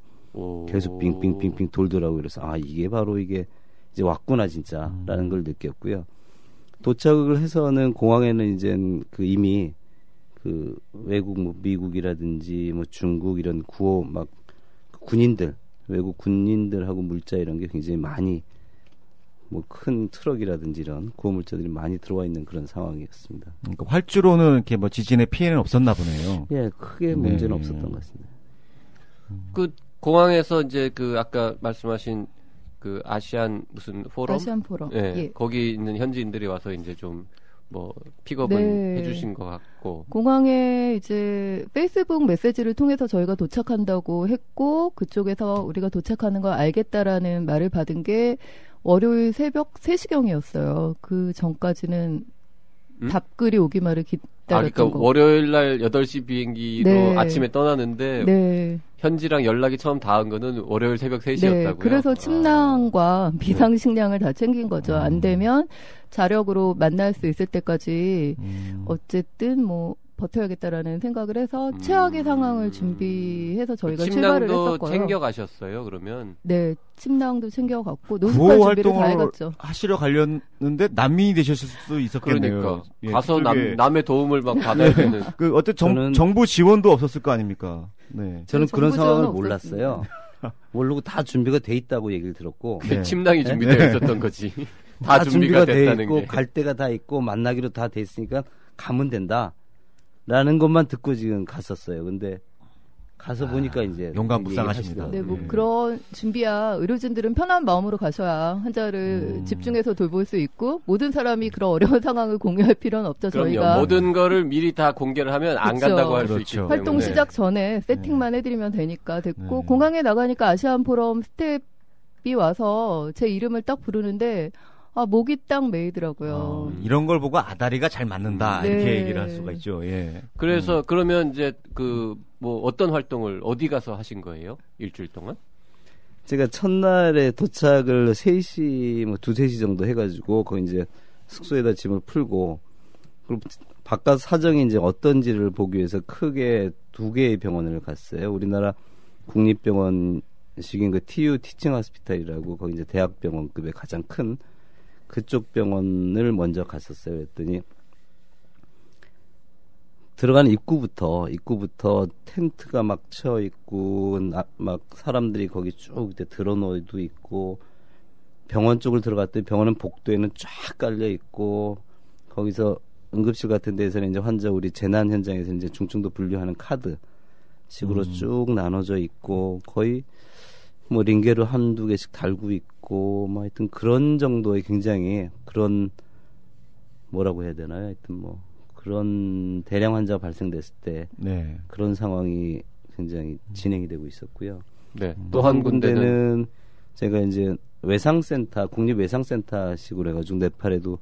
Speaker 7: 계속 빙빙빙빙 돌더라고요. 그래서 이게 바로 이게 이제 왔구나 진짜라는 걸 느꼈고요. 도착을 해서는 공항에는 이제 그 이미 그 외국 뭐 미국이라든지 뭐 중국 이런 구호 막 군인들 외국 군인들하고 물자 이런 게 굉장히 많이 뭐 큰 트럭이라든지 이런 구호 물자들이 많이 들어와 있는 그런 상황이었습니다.
Speaker 3: 그러니까 활주로는 이렇게 뭐 지진의 피해는 없었나 보네요.
Speaker 7: 예, 크게 문제는 없었던 것 같습니다.
Speaker 2: 그 공항에서 이제 그 아까 말씀하신 그 아시안 무슨 포럼?
Speaker 8: 아시안 포럼.
Speaker 2: 예,
Speaker 8: 예.
Speaker 2: 거기 있는 현지인들이 와서 이제 좀 뭐 픽업을
Speaker 8: 네.
Speaker 2: 해주신 것 같고
Speaker 8: 공항에 이제 페이스북 메시지를 통해서 저희가 도착한다고 했고 그쪽에서 우리가 도착하는 걸 알겠다라는 말을 받은 게 월요일 새벽 3시경이었어요. 그 전까지는 답글이 오기만을 기다렸던
Speaker 2: 그러니까
Speaker 8: 거.
Speaker 2: 월요일 날 8시 비행기로
Speaker 8: 네.
Speaker 2: 아침에 떠나는데
Speaker 8: 네.
Speaker 2: 현지랑 연락이 처음 닿은 거는 월요일 새벽 3시였다고요.
Speaker 8: 네. 그래서 침낭과 비상식량을 다 챙긴 거죠. 안 되면 자력으로 만날 수 있을 때까지 어쨌든 뭐 버텨야겠다라는 생각을 해서 최악의 상황을 준비해서 저희가 출발을
Speaker 2: 침낭도
Speaker 8: 했었고요.
Speaker 2: 챙겨가셨어요, 그러면?
Speaker 8: 네, 침낭도 챙겨갔고 노숙할
Speaker 3: 구호
Speaker 8: 준비를 다
Speaker 3: 활동을
Speaker 8: 해갔죠.
Speaker 3: 하시러 가려는데 난민이 되셨을 수도 있었겠네요.
Speaker 2: 그러니까
Speaker 3: 예,
Speaker 2: 가서
Speaker 3: 그쪽에.
Speaker 2: 남의 도움을 막 받아야 되는.
Speaker 3: 그 어떤 정부 지원도 없었을 거 아닙니까? 네.
Speaker 7: 저는 그런 상황을
Speaker 8: 없었습니다.
Speaker 7: 몰랐어요. 모르고 다 준비가 돼 있다고 얘기를 들었고
Speaker 2: 그 침낭이 준비되어 있었던 거지. 다 준비가
Speaker 7: 돼
Speaker 2: 됐다는
Speaker 7: 있고
Speaker 2: 게.
Speaker 7: 갈 데가 다 있고 만나기로 다 돼 있으니까 가면 된다라는 것만 듣고 지금 갔었어요. 근데 가서 보니까 이제
Speaker 3: 용감무쌍하십니다.
Speaker 8: 네, 뭐 그런 준비야 의료진들은 편한 마음으로 가셔야 환자를 집중해서 돌볼 수 있고 모든 사람이 그런 어려운 상황을 공유할 필요는 없죠.
Speaker 2: 그럼요.
Speaker 8: 저희가
Speaker 2: 모든 거를 미리 다 공개를 하면 안
Speaker 8: 그렇죠.
Speaker 2: 간다고 할 수 있기
Speaker 3: 그렇죠.
Speaker 2: 때문에.
Speaker 8: 활동 시작 전에 세팅만 해드리면 되니까 됐고
Speaker 3: 네.
Speaker 8: 공항에 나가니까 아시안 포럼 스텝이 와서 제 이름을 딱 부르는데 목이 딱 메이더라고요.
Speaker 3: 이런 걸 보고 아다리가 잘 맞는다
Speaker 8: 네.
Speaker 3: 이렇게 얘기를 할 수가 있죠. 예.
Speaker 2: 그래서 그러면 이제 그 뭐 어떤 활동을 어디 가서 하신 거예요? 일주일 동안?
Speaker 7: 제가 첫날에 도착을 3시 뭐 2-3시 정도 해가지고 거기 이제 숙소에다 짐을 풀고 그리고 바깥 사정이 이제 어떤지를 보기 위해서 크게 2개의 병원을 갔어요. 우리나라 국립병원식인 그 TU 티칭 호스피탈이라고 거기 이제 대학병원급의 가장 큰 그쪽 병원을 먼저 갔었어요. 그랬더니 들어가는 입구부터 텐트가 막 쳐 있고 막 사람들이 거기 쭉 드러놓여도 있고 병원 쪽을 들어갔더니 병원은 복도에는 쫙 깔려 있고 거기서 응급실 같은 데서는 이제 환자 우리 재난 현장에서 이제 중증도 분류하는 카드 식으로 쭉 나눠져 있고 거의 뭐 링게로 1-2개씩 달고 있고 뭐 하여튼 그런 정도의 굉장히 그런 뭐라고 해야 되나요? 하여튼 뭐 그런 대량 환자가 발생됐을 때
Speaker 3: 네.
Speaker 7: 그런 상황이 굉장히 진행이 되고 있었고요.
Speaker 2: 네.
Speaker 7: 또 한 군데는 제가 이제 외상센터, 국립외상센터식으로 해가지고 네팔에도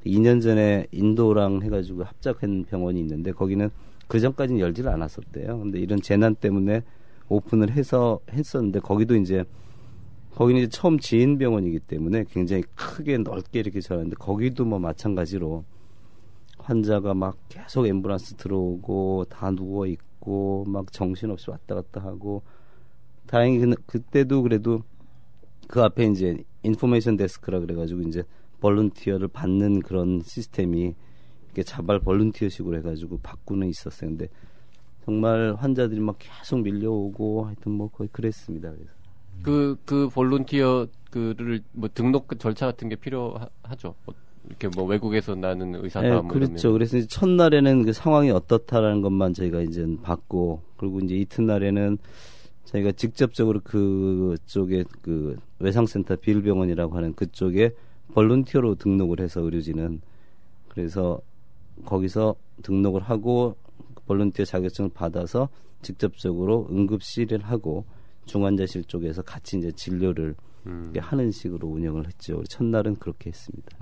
Speaker 7: 2년 전에 인도랑 해가지고 합작한 병원이 있는데 거기는 그 전까지는 열지를 않았었대요. 근데 이런 재난 때문에 오픈을 했었는데 거기는 이제 처음 지인 병원이기 때문에 굉장히 크게 넓게 이렇게 전하는데 거기도 뭐 마찬가지로 환자가 막 계속 앰뷸런스 들어오고 다 누워 있고 막 정신없이 왔다 갔다 하고 다행히 그때도 그래도 그 앞에 이제 인포메이션 데스크라 그래가지고 이제 볼런티어를 받는 그런 시스템이 이렇게 자발 볼런티어식으로 해가지고 받고는 있었어요. 근데 정말 환자들이 막 계속 밀려오고 하여튼 뭐 거의 그랬습니다. 그래서
Speaker 2: 그 볼런티어 그를 뭐 등록 절차 같은 게 필요하죠. 이렇게 뭐 외국에서 나는 의사다.
Speaker 7: 네,
Speaker 2: 뭐
Speaker 7: 그렇죠.
Speaker 2: 이러면.
Speaker 7: 그래서 이제 첫날에는 그 상황이 어떻다라는 것만 저희가 이제 받고 그리고 이제 이튿날에는 저희가 직접적으로 그쪽에 그 외상센터 빌병원이라고 하는 그쪽에 볼런티어로 등록을 해서 의료진은 그래서 거기서 등록을 하고 볼런티어 자격증을 받아서 직접적으로 응급실을 하고 중환자실 쪽에서 같이 이제 진료를 하는 식으로 운영을 했죠. 첫날은 그렇게 했습니다.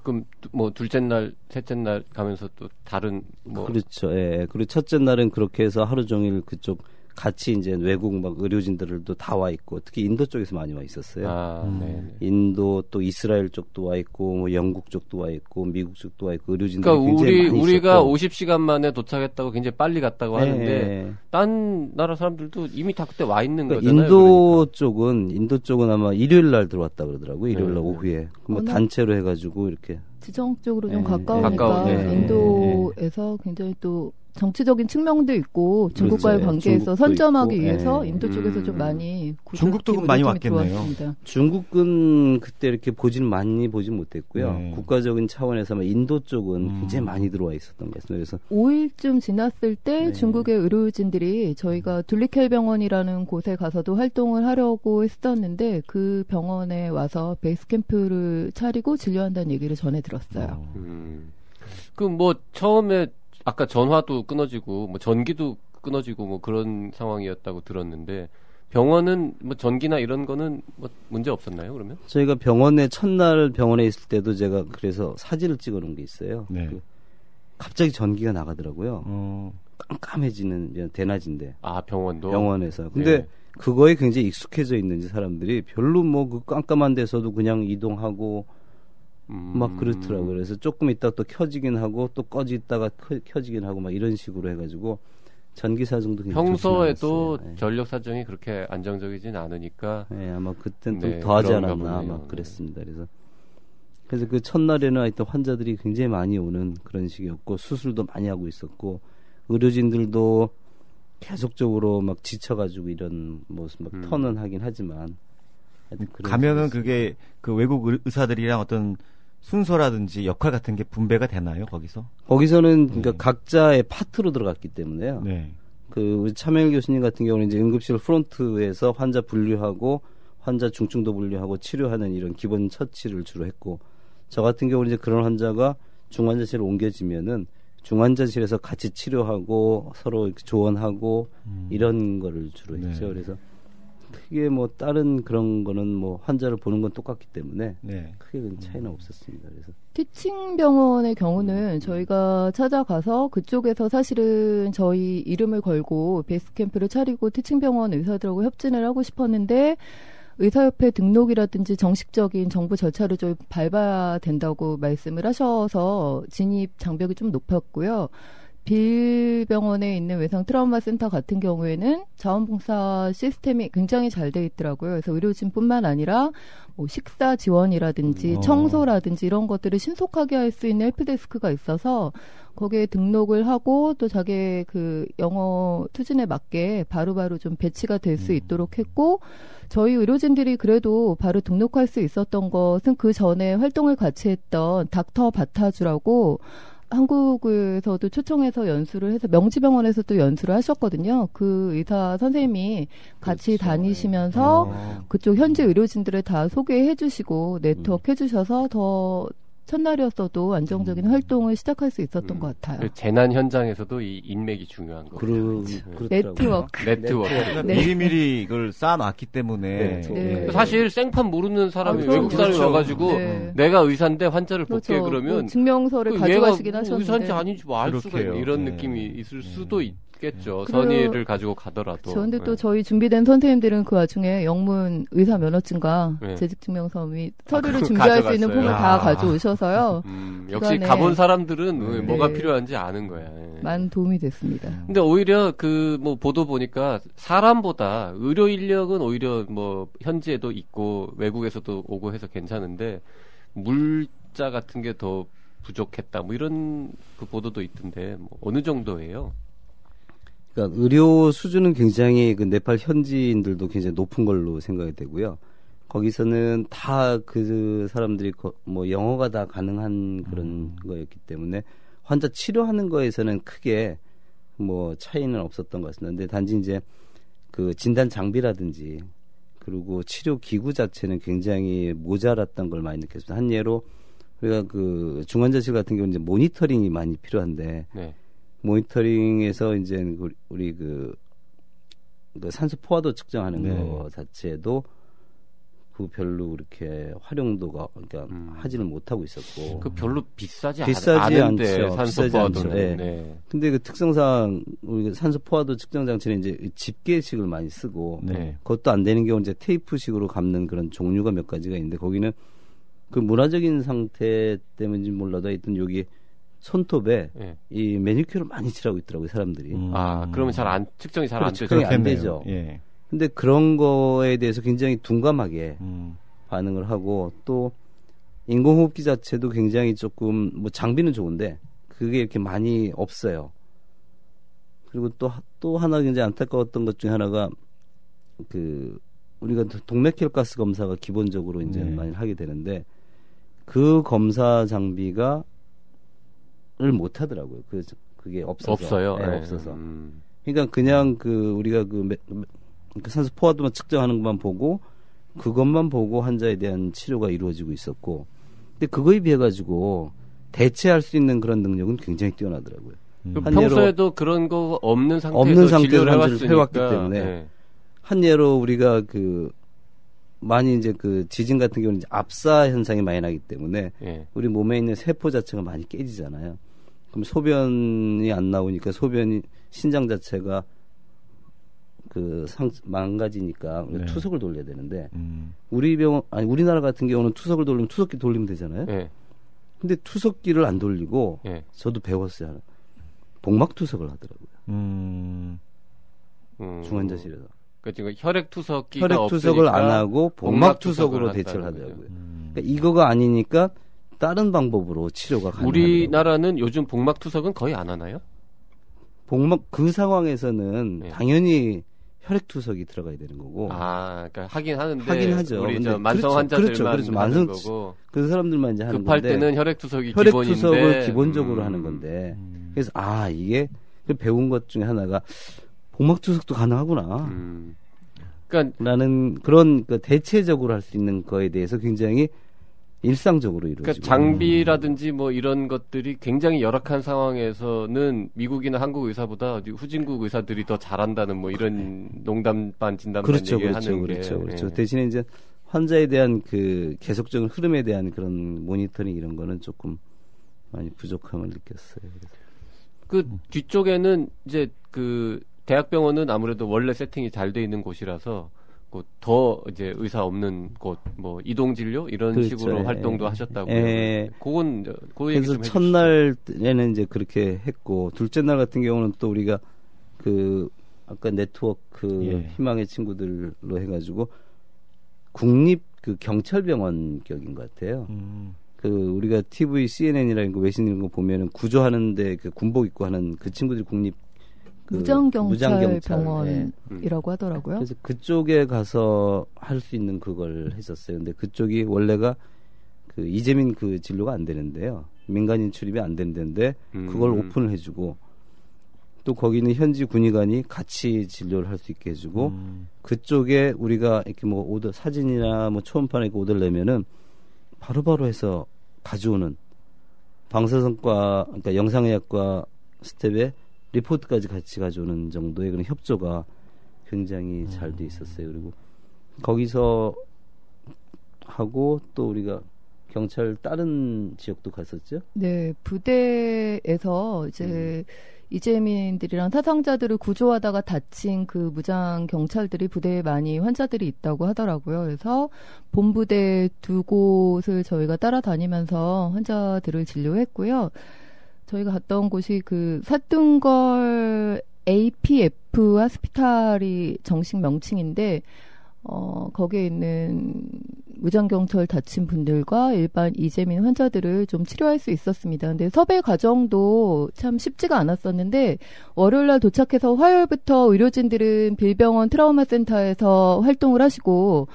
Speaker 2: 그럼 뭐 둘째 날, 셋째 날 가면서 또 다른 뭐
Speaker 7: 그렇죠. 예. 그리고 첫째 날은 그렇게 해서 하루 종일 그쪽 같이 이제 외국 막 의료진들도 다 와 있고 특히 인도 쪽에서 많이 와 있었어요. 인도 또 이스라엘 쪽도 와 있고 뭐 영국 쪽도 와 있고 미국 쪽도 와 있고 의료진들이
Speaker 2: 그러니까
Speaker 7: 굉장히 많이
Speaker 2: 우리가
Speaker 7: 있었고.
Speaker 2: 50시간 만에 도착했다고 굉장히 빨리 갔다고 하는데 딴 나라 사람들도 이미 다 그때 와 있는
Speaker 7: 그러니까
Speaker 2: 거잖아요.
Speaker 7: 인도 쪽은 아마 일요일 날 들어왔다 그러더라고요. 일요일 날 오후에 뭐 단체로 해가지고 이렇게
Speaker 8: 지정적으로 좀 가까우니까 인도에서 굉장히 또 정치적인 측면도 있고 중국과의 관계에서 선점하기
Speaker 7: 있고,
Speaker 8: 위해서 인도 쪽에서 좀 많이
Speaker 3: 중국도 많이 왔겠네요.
Speaker 8: 들어왔습니다.
Speaker 7: 중국은 그때 이렇게 많이 보진 못했고요. 국가적인 차원에서 인도 쪽은 굉장히 많이 들어와 있었던 것 같습니다. 그래서
Speaker 8: 5일쯤 지났을 때 중국의 의료진들이 저희가 둘리켈 병원이라는 곳에 가서도 활동을 하려고 했었는데 그 병원에 와서 베이스 캠프를 차리고 진료한다는 얘기를 전해 들었어요.
Speaker 2: 그 뭐 처음에 아까 전화도 끊어지고 뭐 전기도 끊어지고 뭐 그런 상황이었다고 들었는데 병원은 뭐 전기나 이런 거는 뭐 문제 없었나요, 그러면?
Speaker 7: 저희가 첫날 병원에 있을 때도 제가 그래서 사진을 찍어 놓은 게 있어요. 갑자기 전기가 나가더라고요. 깜깜해지는 대낮인데.
Speaker 2: 아,
Speaker 7: 병원에서. 근데 그거에 굉장히 익숙해져 있는지 사람들이 별로 뭐 그 깜깜한 데서도 그냥 이동하고 막 그렇더라고요. 그래서 조금 있다가 또 켜지긴 하고 또 꺼지다가 켜지긴 하고 막 이런 식으로 해가지고 전기 사정도
Speaker 2: 평소에도 전력 사정이 그렇게 안정적이진 않으니까
Speaker 7: 아마 그땐 좀 더하지 않았나 막 그랬습니다. 그래서 그 첫날에는 하여튼 환자들이 굉장히 많이 오는 그런 식이었고 수술도 많이 하고 있었고 의료진들도 계속적으로 막 지쳐가지고 이런 모습 막 턴은 하긴 하지만
Speaker 3: 가면은 그게 그 외국 의사들이랑 어떤 순서라든지 역할 같은 게 분배가 되나요, 거기서?
Speaker 7: 거기서는 그러니까 각자의 파트로 들어갔기 때문에요. 그 우리 차명일 교수님 같은 경우는 이제 응급실 프론트에서 환자 분류하고 환자 중증도 분류하고 치료하는 이런 기본 처치를 주로 했고 저 같은 경우는 이제 그런 환자가 중환자실로 옮겨지면은 중환자실에서 같이 치료하고 서로 조언하고 이런 거를 주로 했죠. 그래서 크게 뭐 다른 그런 거는 뭐 환자를 보는 건 똑같기 때문에 크게 차이는 없었습니다. 그래서
Speaker 8: 티칭 병원의 경우는 저희가 찾아가서 그쪽에서 사실은 저희 이름을 걸고 베이스 캠프를 차리고 티칭 병원 의사들하고 협진을 하고 싶었는데 의사협회 등록이라든지 정식적인 정부 절차를 좀 밟아야 된다고 말씀을 하셔서 진입 장벽이 좀 높았고요. 빌병원에 있는 외상 트라우마 센터 같은 경우에는 자원봉사 시스템이 굉장히 잘 돼 있더라고요. 그래서 의료진뿐만 아니라 뭐 식사 지원이라든지 청소라든지 이런 것들을 신속하게 할 수 있는 헬프데스크가 있어서 거기에 등록을 하고 또 자기의 그 영어 투진에 맞게 바로바로 좀 배치가 될 수 있도록 했고 저희 의료진들이 그래도 바로 등록할 수 있었던 것은 그 전에 활동을 같이 했던 닥터 바타주라고 한국에서도 초청해서 연수를 해서 명지병원에서도 연수를 하셨거든요. 그 의사 선생님이 같이 다니시면서 그쪽 현지 의료진들을 다 소개해 주시고 네트워크 해주셔서 더 첫날이었어도 안정적인 활동을 시작할 수 있었던 것 같아요.
Speaker 2: 재난 현장에서도 이 인맥이 중요한 거죠.
Speaker 8: 네트워크.
Speaker 3: 미리미리 이걸 쌓아놨기 때문에
Speaker 2: 사실 생판 모르는 사람이 외국 사람이 와가지고 내가 의사인데 환자를 볼게 그러면
Speaker 8: 뭐 증명서를 가져가시긴 하셨는데
Speaker 2: 의사인지 아닌지 뭐 알 수가 있는 이런 느낌이 있을 수도 있겠죠. 선의를 가지고 가더라도.
Speaker 8: 그런데 또 저희 준비된 선생님들은 그 와중에 영문 의사 면허증과 재직증명서 및 서류를 준비할 수 있는 폼을 다 가져오셔서요.
Speaker 2: 역시 가본 사람들은 뭐가 필요한지 아는 거야.
Speaker 8: 많은 도움이 됐습니다.
Speaker 2: 근데 오히려 그 뭐 보도 보니까 사람보다 의료 인력은 오히려 뭐 현지에도 있고 외국에서도 오고 해서 괜찮은데 물자 같은 게 더 부족했다. 뭐 이런 그 보도도 있던데 뭐 어느 정도예요?
Speaker 7: 그러니까 의료 수준은 굉장히 그 네팔 현지인들도 굉장히 높은 걸로 생각이 되고요. 거기서는 다 그 사람들이 뭐 영어가 다 가능한 그런 거였기 때문에 환자 치료하는 거에서는 크게 뭐 차이는 없었던 것 같습니다. 근데 단지 이제 그 진단 장비라든지 그리고 치료 기구 자체는 굉장히 모자랐던 걸 많이 느꼈습니다. 한 예로 우리가 그 중환자실 같은 경우는 이제 모니터링이 많이 필요한데 모니터링에서 이제 우리 그 그 산소 포화도 측정하는
Speaker 3: 네.
Speaker 7: 거 자체도 그 별로 그렇게 활용도가 그러니까 하지는 못하고 있었고
Speaker 2: 그 별로 비싸지
Speaker 7: 않은데
Speaker 2: 않죠. 산소 포화도는.
Speaker 7: 네.
Speaker 2: 네.
Speaker 7: 근데 그 특성상 우리가 산소 포화도 측정 장치는 이제 집게식을 많이 쓰고
Speaker 3: 네.
Speaker 7: 그것도 안 되는 경우 이제 테이프식으로 감는 그런 종류가 몇 가지가 있는데 거기는 그 문화적인 상태 때문인지 몰라도 하여튼 여기 손톱에
Speaker 2: 네.
Speaker 7: 이 매니큐어를 많이 칠하고 있더라고요 사람들이.
Speaker 2: 그러면 측정이 잘 안 되죠.
Speaker 7: 측정이 안 되죠.
Speaker 3: 예.
Speaker 7: 근데 그런 거에 대해서 굉장히 둔감하게 반응을 하고 또 인공호흡기 자체도 굉장히 조금 뭐 장비는 좋은데 그게 이렇게 많이 없어요. 그리고 또 하나 굉장히 안타까웠던 것 중에 하나가 그 우리가 동맥혈가스 검사가 기본적으로 이제 많이 하게 되는데 그 검사 장비가 를 못 하더라고요. 그게
Speaker 2: 없어요.
Speaker 7: 네,
Speaker 2: 네.
Speaker 7: 없어서. 그러니까 그냥 그 우리가 그 산소 포화도만 측정하는 것만 보고 그것만 보고 환자에 대한 치료가 이루어지고 있었고, 근데 그거에 비해 가지고 대체할 수 있는 그런 능력은 굉장히 뛰어나더라고요.
Speaker 2: 평소에도 그런 거 없는 상태에서 진료를
Speaker 7: 해왔기 때문에
Speaker 2: 네.
Speaker 7: 한 예로 우리가 그 많이 이제 그 지진 같은 경우는 이제 압사 현상이 많이 나기 때문에
Speaker 2: 네.
Speaker 7: 우리 몸에 있는 세포 자체가 많이 깨지잖아요. 그럼 소변이 안 나오니까 신장 자체가 망가지니까 우리가
Speaker 3: 네.
Speaker 7: 투석을 돌려야 되는데 우리나라 같은 경우는 투석을 돌리면 투석기 돌리면 되잖아요.
Speaker 2: 네.
Speaker 7: 근데 투석기를 안 돌리고
Speaker 2: 네.
Speaker 7: 저도 배웠어요. 복막 투석을 하더라고요. 중환자실에서.
Speaker 2: 그러니까 지금 혈액 투석기가
Speaker 7: 혈액 투석을 안 하고 복막 투석으로 대처를 하더라고요. 그러니까 이거가 아니니까 다른 방법으로 치료가 가능해요.
Speaker 2: 우리나라는 요즘 복막 투석은 거의 안 하나요?
Speaker 7: 그 상황에서는
Speaker 2: 네.
Speaker 7: 당연히 혈액 투석이 들어가야 되는 거고.
Speaker 2: 그러니까 하긴 하는데
Speaker 7: 하긴 하죠.
Speaker 2: 우리
Speaker 7: 근데
Speaker 2: 만성 환자들만
Speaker 7: 그렇죠.
Speaker 2: 하는 거고.
Speaker 7: 그 사람들만 이제 하는
Speaker 2: 급할
Speaker 7: 건데.
Speaker 2: 때는 혈액 투석이
Speaker 7: 혈액
Speaker 2: 기본인데.
Speaker 7: 투석을 기본적으로 하는 건데. 그래서 이게 배운 것 중에 하나가 복막 투석도 가능하구나.
Speaker 2: 그러니까
Speaker 7: 라는 그런 대체적으로 할 수 있는 거에 대해서 굉장히 일상적으로 이루어지고.
Speaker 2: 그러니까 장비라든지 뭐 이런 것들이 굉장히 열악한 상황에서는 미국이나 한국 의사보다 후진국 의사들이 더 잘한다는 뭐 이런 농담 반 진담 반 얘기를 하는 게.
Speaker 7: 그렇죠. 대신에 이제 환자에 대한 그 계속적인 흐름에 대한 그런 모니터링 이런 거는 조금 많이 부족함을 느꼈어요.
Speaker 2: 그 뒤쪽에는 이제 그 대학병원은 아무래도 원래 세팅이 잘 돼 있는 곳이라서 더 이제 의사 없는 곳, 뭐 이동 진료 이런
Speaker 7: 그렇죠.
Speaker 2: 식으로 활동도 하셨다고요. 그건 그 얘기
Speaker 7: 그래서
Speaker 2: 좀
Speaker 7: 첫날에는 이제 그렇게 했고 둘째 날 같은 경우는 또 우리가 그 아까 네트워크 희망의 친구들로 해가지고 국립 그 경찰병원 격인 것 같아요. 그 우리가 TV, CNN이라는 거 외신 이런 거 보면은 구조하는데 그 군복 입고 하는 그 친구들이 국립
Speaker 8: 무장경찰병원이라고 하더라고요.
Speaker 7: 그래서 그쪽에 가서 할 수 있는 그걸 했었어요. 근데 그쪽이 원래가 그 이재민 그 진료가 안 되는데요. 민간인 출입이 안 된다는데 그걸 오픈을 해주고 또 거기는 현지 군의관이 같이 진료를 할 수 있게 해주고 그쪽에 우리가 이렇게 뭐 오더 사진이나 뭐 초음파나 오더를 내면은 바로바로 해서 가져오는 방사선과 그러니까 영상의학과 스텝에 리포트까지 같이 가져오는 정도의 그런 협조가 굉장히 잘 돼 있었어요. 그리고 거기서 하고 또 우리가 경찰 다른 지역도 갔었죠?
Speaker 8: 네, 부대에서 이제 이재민들이랑 사상자들을 구조하다가 다친 그 무장 경찰들이 부대에 많이 환자들이 있다고 하더라고요. 그래서 본부대 2곳을 저희가 따라다니면서 환자들을 진료했고요. 저희가 갔던 곳이 그 사뚱걸 APF 하스피탈이 정식 명칭인데 거기에 있는 무장경찰 다친 분들과 일반 이재민 환자들을 좀 치료할 수 있었습니다. 근데 섭외 과정도 참 쉽지가 않았었는데 월요일날 도착해서 화요일부터 의료진들은 빌병원 트라우마 센터에서 활동을 하시고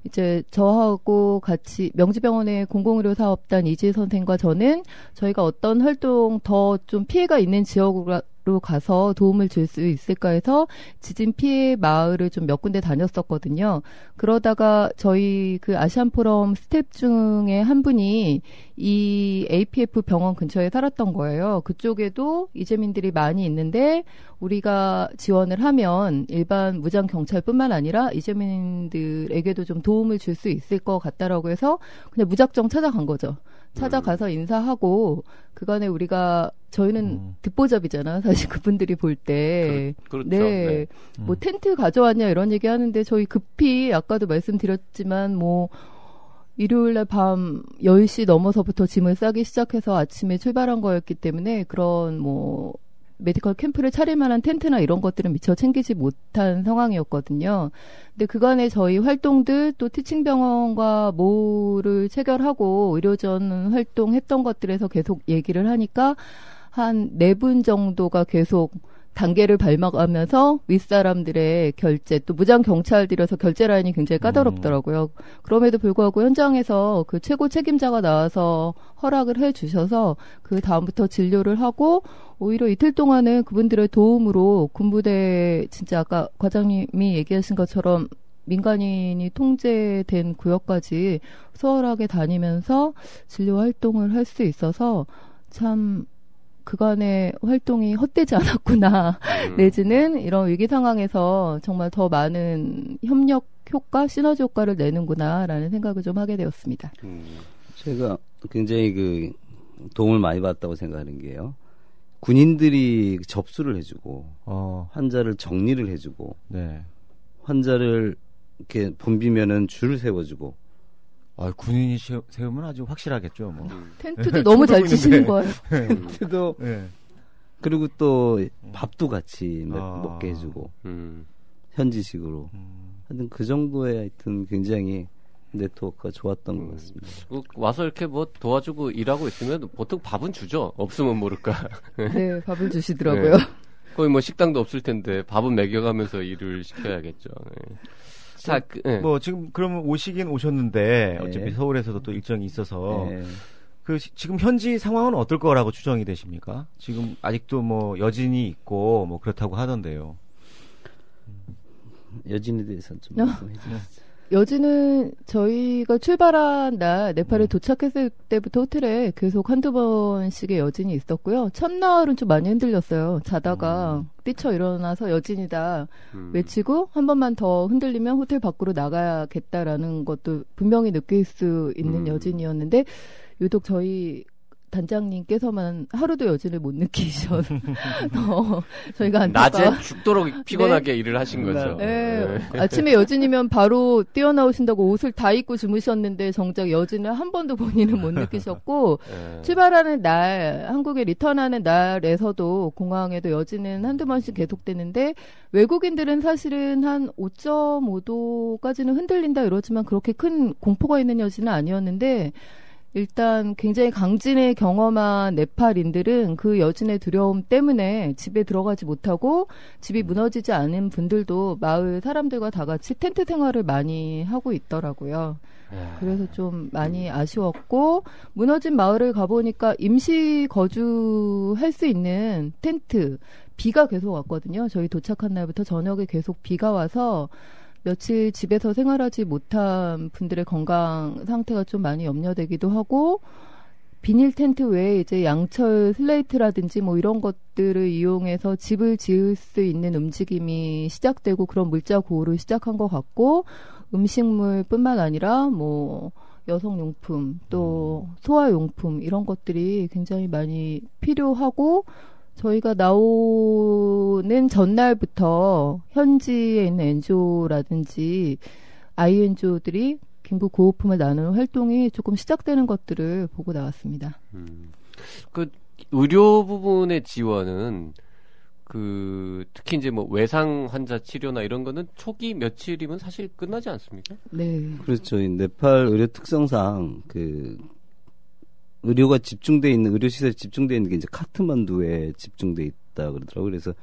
Speaker 8: 이제 저하고 같이 명지병원의 공공의료 사업단 이지혜 선생과 저는 저희가 어떤 활동 더 좀 피해가 있는 지역으로 가서 도움을 줄 수 있을까 해서 지진 피해 마을을 좀 몇 군데 다녔었거든요. 그러다가 저희 그 아시안 포럼 스텝 중에 한 분이 이 APF 병원 근처에 살았던 거예요. 그쪽에도 이재민들이 많이 있는데 우리가 지원을 하면 일반 무장 경찰뿐만 아니라 이재민들에게도 좀 도움을 줄 수 있을 것 같다라고 해서 그냥 무작정 찾아간 거죠. 찾아가서 인사하고 그간에 우리가 저희는 듣보잡이잖아. 사실 그분들이 볼 때.
Speaker 2: 그렇죠.
Speaker 8: 네. 뭐 텐트 가져왔냐 이런 얘기 하는데 저희 급히 아까도 말씀드렸지만 뭐 일요일날 밤 10시 넘어서부터 짐을 싸기 시작해서 아침에 출발한 거였기 때문에 그런 뭐 메디컬 캠프를 차릴 만한 텐트나 이런 것들은 미처 챙기지 못한 상황이었거든요. 근데 그간에 저희 활동들 또 티칭병원과 모를 체결하고 의료전 활동했던 것들에서 계속 얘기를 하니까 한 4분 정도가 계속 단계를 밟아가면서 윗사람들의 결제, 또 무장경찰들이라서 결제 라인이 굉장히 까다롭더라고요. 그럼에도 불구하고 현장에서 그 최고 책임자가 나와서 허락을 해 주셔서 그 다음부터 진료를 하고 오히려 이틀 동안은 그분들의 도움으로 군부대 진짜 아까 과장님이 얘기하신 것처럼 민간인이 통제된 구역까지 수월하게 다니면서 진료 활동을 할 수 있어서 참 그간의 활동이 헛되지 않았구나. 내지는 이런 위기 상황에서 정말 더 많은 협력 효과, 시너지 효과를 내는구나라는 생각을 좀 하게 되었습니다.
Speaker 7: 제가 굉장히 그 도움을 많이 받았다고 생각하는 게요. 군인들이 접수를 해주고 환자를 정리를 해주고
Speaker 3: 네.
Speaker 7: 환자를 이렇게 붐비면은 줄을 세워주고.
Speaker 3: 군인이 세우면 아주 확실하겠죠. 뭐.
Speaker 8: 텐트도 너무 잘 치시는 거예요.
Speaker 7: 텐트도 그리고 또 밥도 같이 먹게 해주고 현지식으로. 하여튼 그 정도의 하여튼 굉장히 네트워크가 좋았던 것 같습니다.
Speaker 2: 와서 이렇게 뭐 도와주고 일하고 있으면 보통 밥은 주죠. 없으면 모를까.
Speaker 8: 네, 밥을 주시더라고요.
Speaker 2: 네. 거의 뭐 식당도 없을 텐데 밥은 먹여가면서 일을 시켜야겠죠. 네. 자,
Speaker 3: 뭐 지금 그러면 오시긴 오셨는데
Speaker 7: 네.
Speaker 3: 어차피 서울에서도 또 일정이 있어서
Speaker 7: 네.
Speaker 3: 지금 현지 상황은 어떨 거라고 추정이 되십니까? 지금 아직도 뭐 여진이 있고 뭐 그렇다고 하던데요.
Speaker 7: 여진에 대해서는 좀 말씀해 주시죠.
Speaker 8: 여진은 저희가 출발한 날 네팔에 도착했을 때부터 호텔에 계속 한두 번씩의 여진이 있었고요. 첫날은 좀 많이 흔들렸어요. 자다가 뛰쳐 일어나서 여진이다 외치고 한 번만 더 흔들리면 호텔 밖으로 나가야겠다라는 것도 분명히 느낄 수 있는 여진이었는데 유독 저희 단장님께서만 하루도 여진을 못 느끼셔서 저희가
Speaker 2: 낮에 죽도록 피곤하게 일을 하신 거죠.
Speaker 8: 네. 아침에 여진이면 바로 뛰어나오신다고 옷을 다 입고 주무셨는데 정작 여진을 한 번도 본인은 못 느끼셨고 출발하는 날 한국에 리턴하는 날에서도 공항에도 여진은 한두 번씩 계속되는데 외국인들은 사실은 한 5.5도까지는 흔들린다 이러지만 그렇게 큰 공포가 있는 여진은 아니었는데 일단 굉장히 강진을 경험한 네팔인들은 그 여진의 두려움 때문에 집에 들어가지 못하고 집이 무너지지 않은 분들도 마을 사람들과 다 같이 텐트 생활을 많이 하고 있더라고요. 그래서 좀 많이 아쉬웠고 무너진 마을을 가보니까 임시 거주할 수 있는 텐트 비가 계속 왔거든요. 저희 도착한 날부터 저녁에 계속 비가 와서 며칠 집에서 생활하지 못한 분들의 건강 상태가 좀 많이 염려되기도 하고 비닐 텐트 외에 이제 양철 슬레이트라든지 뭐 이런 것들을 이용해서 집을 지을 수 있는 움직임이 시작되고 그런 물자 고우를 시작한 것 같고 음식물뿐만 아니라 뭐 여성용품 또 소화용품 이런 것들이 굉장히 많이 필요하고 저희가 나오는 전날부터 현지에 있는 NGO라든지 INGO들이 긴급 구호품을 나누는 활동이 조금 시작되는 것들을 보고 나왔습니다.
Speaker 2: 그 의료 부분의 지원은 특히 이제 뭐 외상 환자 치료나 이런 거는 초기 며칠이면 사실 끝나지 않습니까?
Speaker 8: 네.
Speaker 7: 그렇죠. 네팔 의료 특성상 의료가 집중돼 있는 의료시설이 집중돼 있는 게 이제 카트만두에 집중돼 있다 그러더라고요. 그래서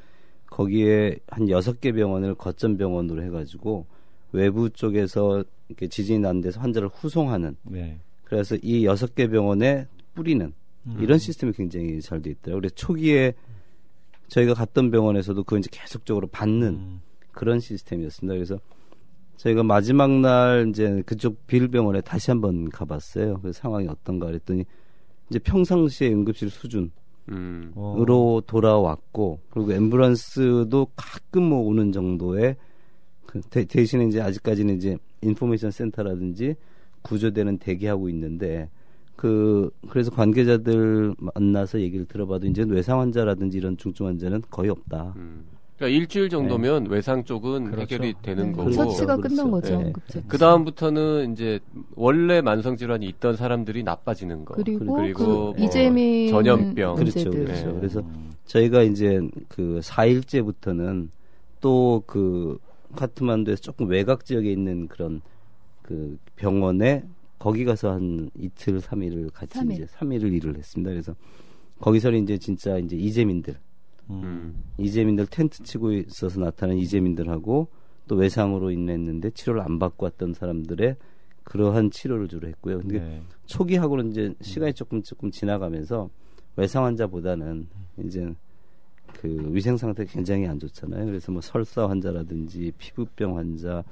Speaker 7: 거기에 한 6개 병원을 거점 병원으로 해가지고 외부 쪽에서 이렇게 지진이 난 데서 환자를 후송하는. 네. 그래서 이 6개 병원에 뿌리는 이런 시스템이 굉장히 잘 돼 있더라고요. 그래서 초기에 저희가 갔던 병원에서도 그걸 이제 계속적으로 받는 그런 시스템이었습니다. 그래서 저희가 마지막 날 이제 그쪽 빌병원에 다시 한번 가봤어요. 그 상황이 어떤가 그랬더니 이제 평상시의 응급실 수준으로 돌아왔고, 그리고 앰뷸런스도 가끔 뭐 오는 정도의 대신에 이제 아직까지는 이제 인포메이션 센터라든지 구조대는 대기하고 있는데, 그래서 관계자들 만나서 얘기를 들어봐도 이제 외상 환자라든지 이런 중증 환자는 거의 없다.
Speaker 2: 그러니까 일주일 정도면 외상 쪽은
Speaker 3: 그렇죠.
Speaker 2: 해결이 되는 거고.
Speaker 8: 처치가 끝난 거죠.
Speaker 7: 네.
Speaker 2: 그 다음부터는 이제 원래 만성 질환이 있던 사람들이 나빠지는 거.
Speaker 8: 그리고
Speaker 2: 뭐
Speaker 8: 이재민
Speaker 2: 전염병.
Speaker 7: 그렇죠. 그래서 저희가 이제 그 4일째부터는 또 그 카트만두에서 조금 외곽 지역에 있는 그런 그 병원에 거기 가서 한 이틀, 3일을 같이
Speaker 8: 3일.
Speaker 7: 이제 3일을 일을 했습니다. 그래서 거기서는 이제 진짜 이제 이재민들 텐트 치고 있어서 나타난 이재민들하고 또 외상으로 인했는데 치료를 안 받고 왔던 사람들의 그러한 치료를 주로 했고요. 근데 초기하고는 이제 시간이 조금 지나가면서 외상 환자보다는 이제 그 위생 상태가 굉장히 안 좋잖아요. 그래서 뭐 설사 환자라든지 피부병 환자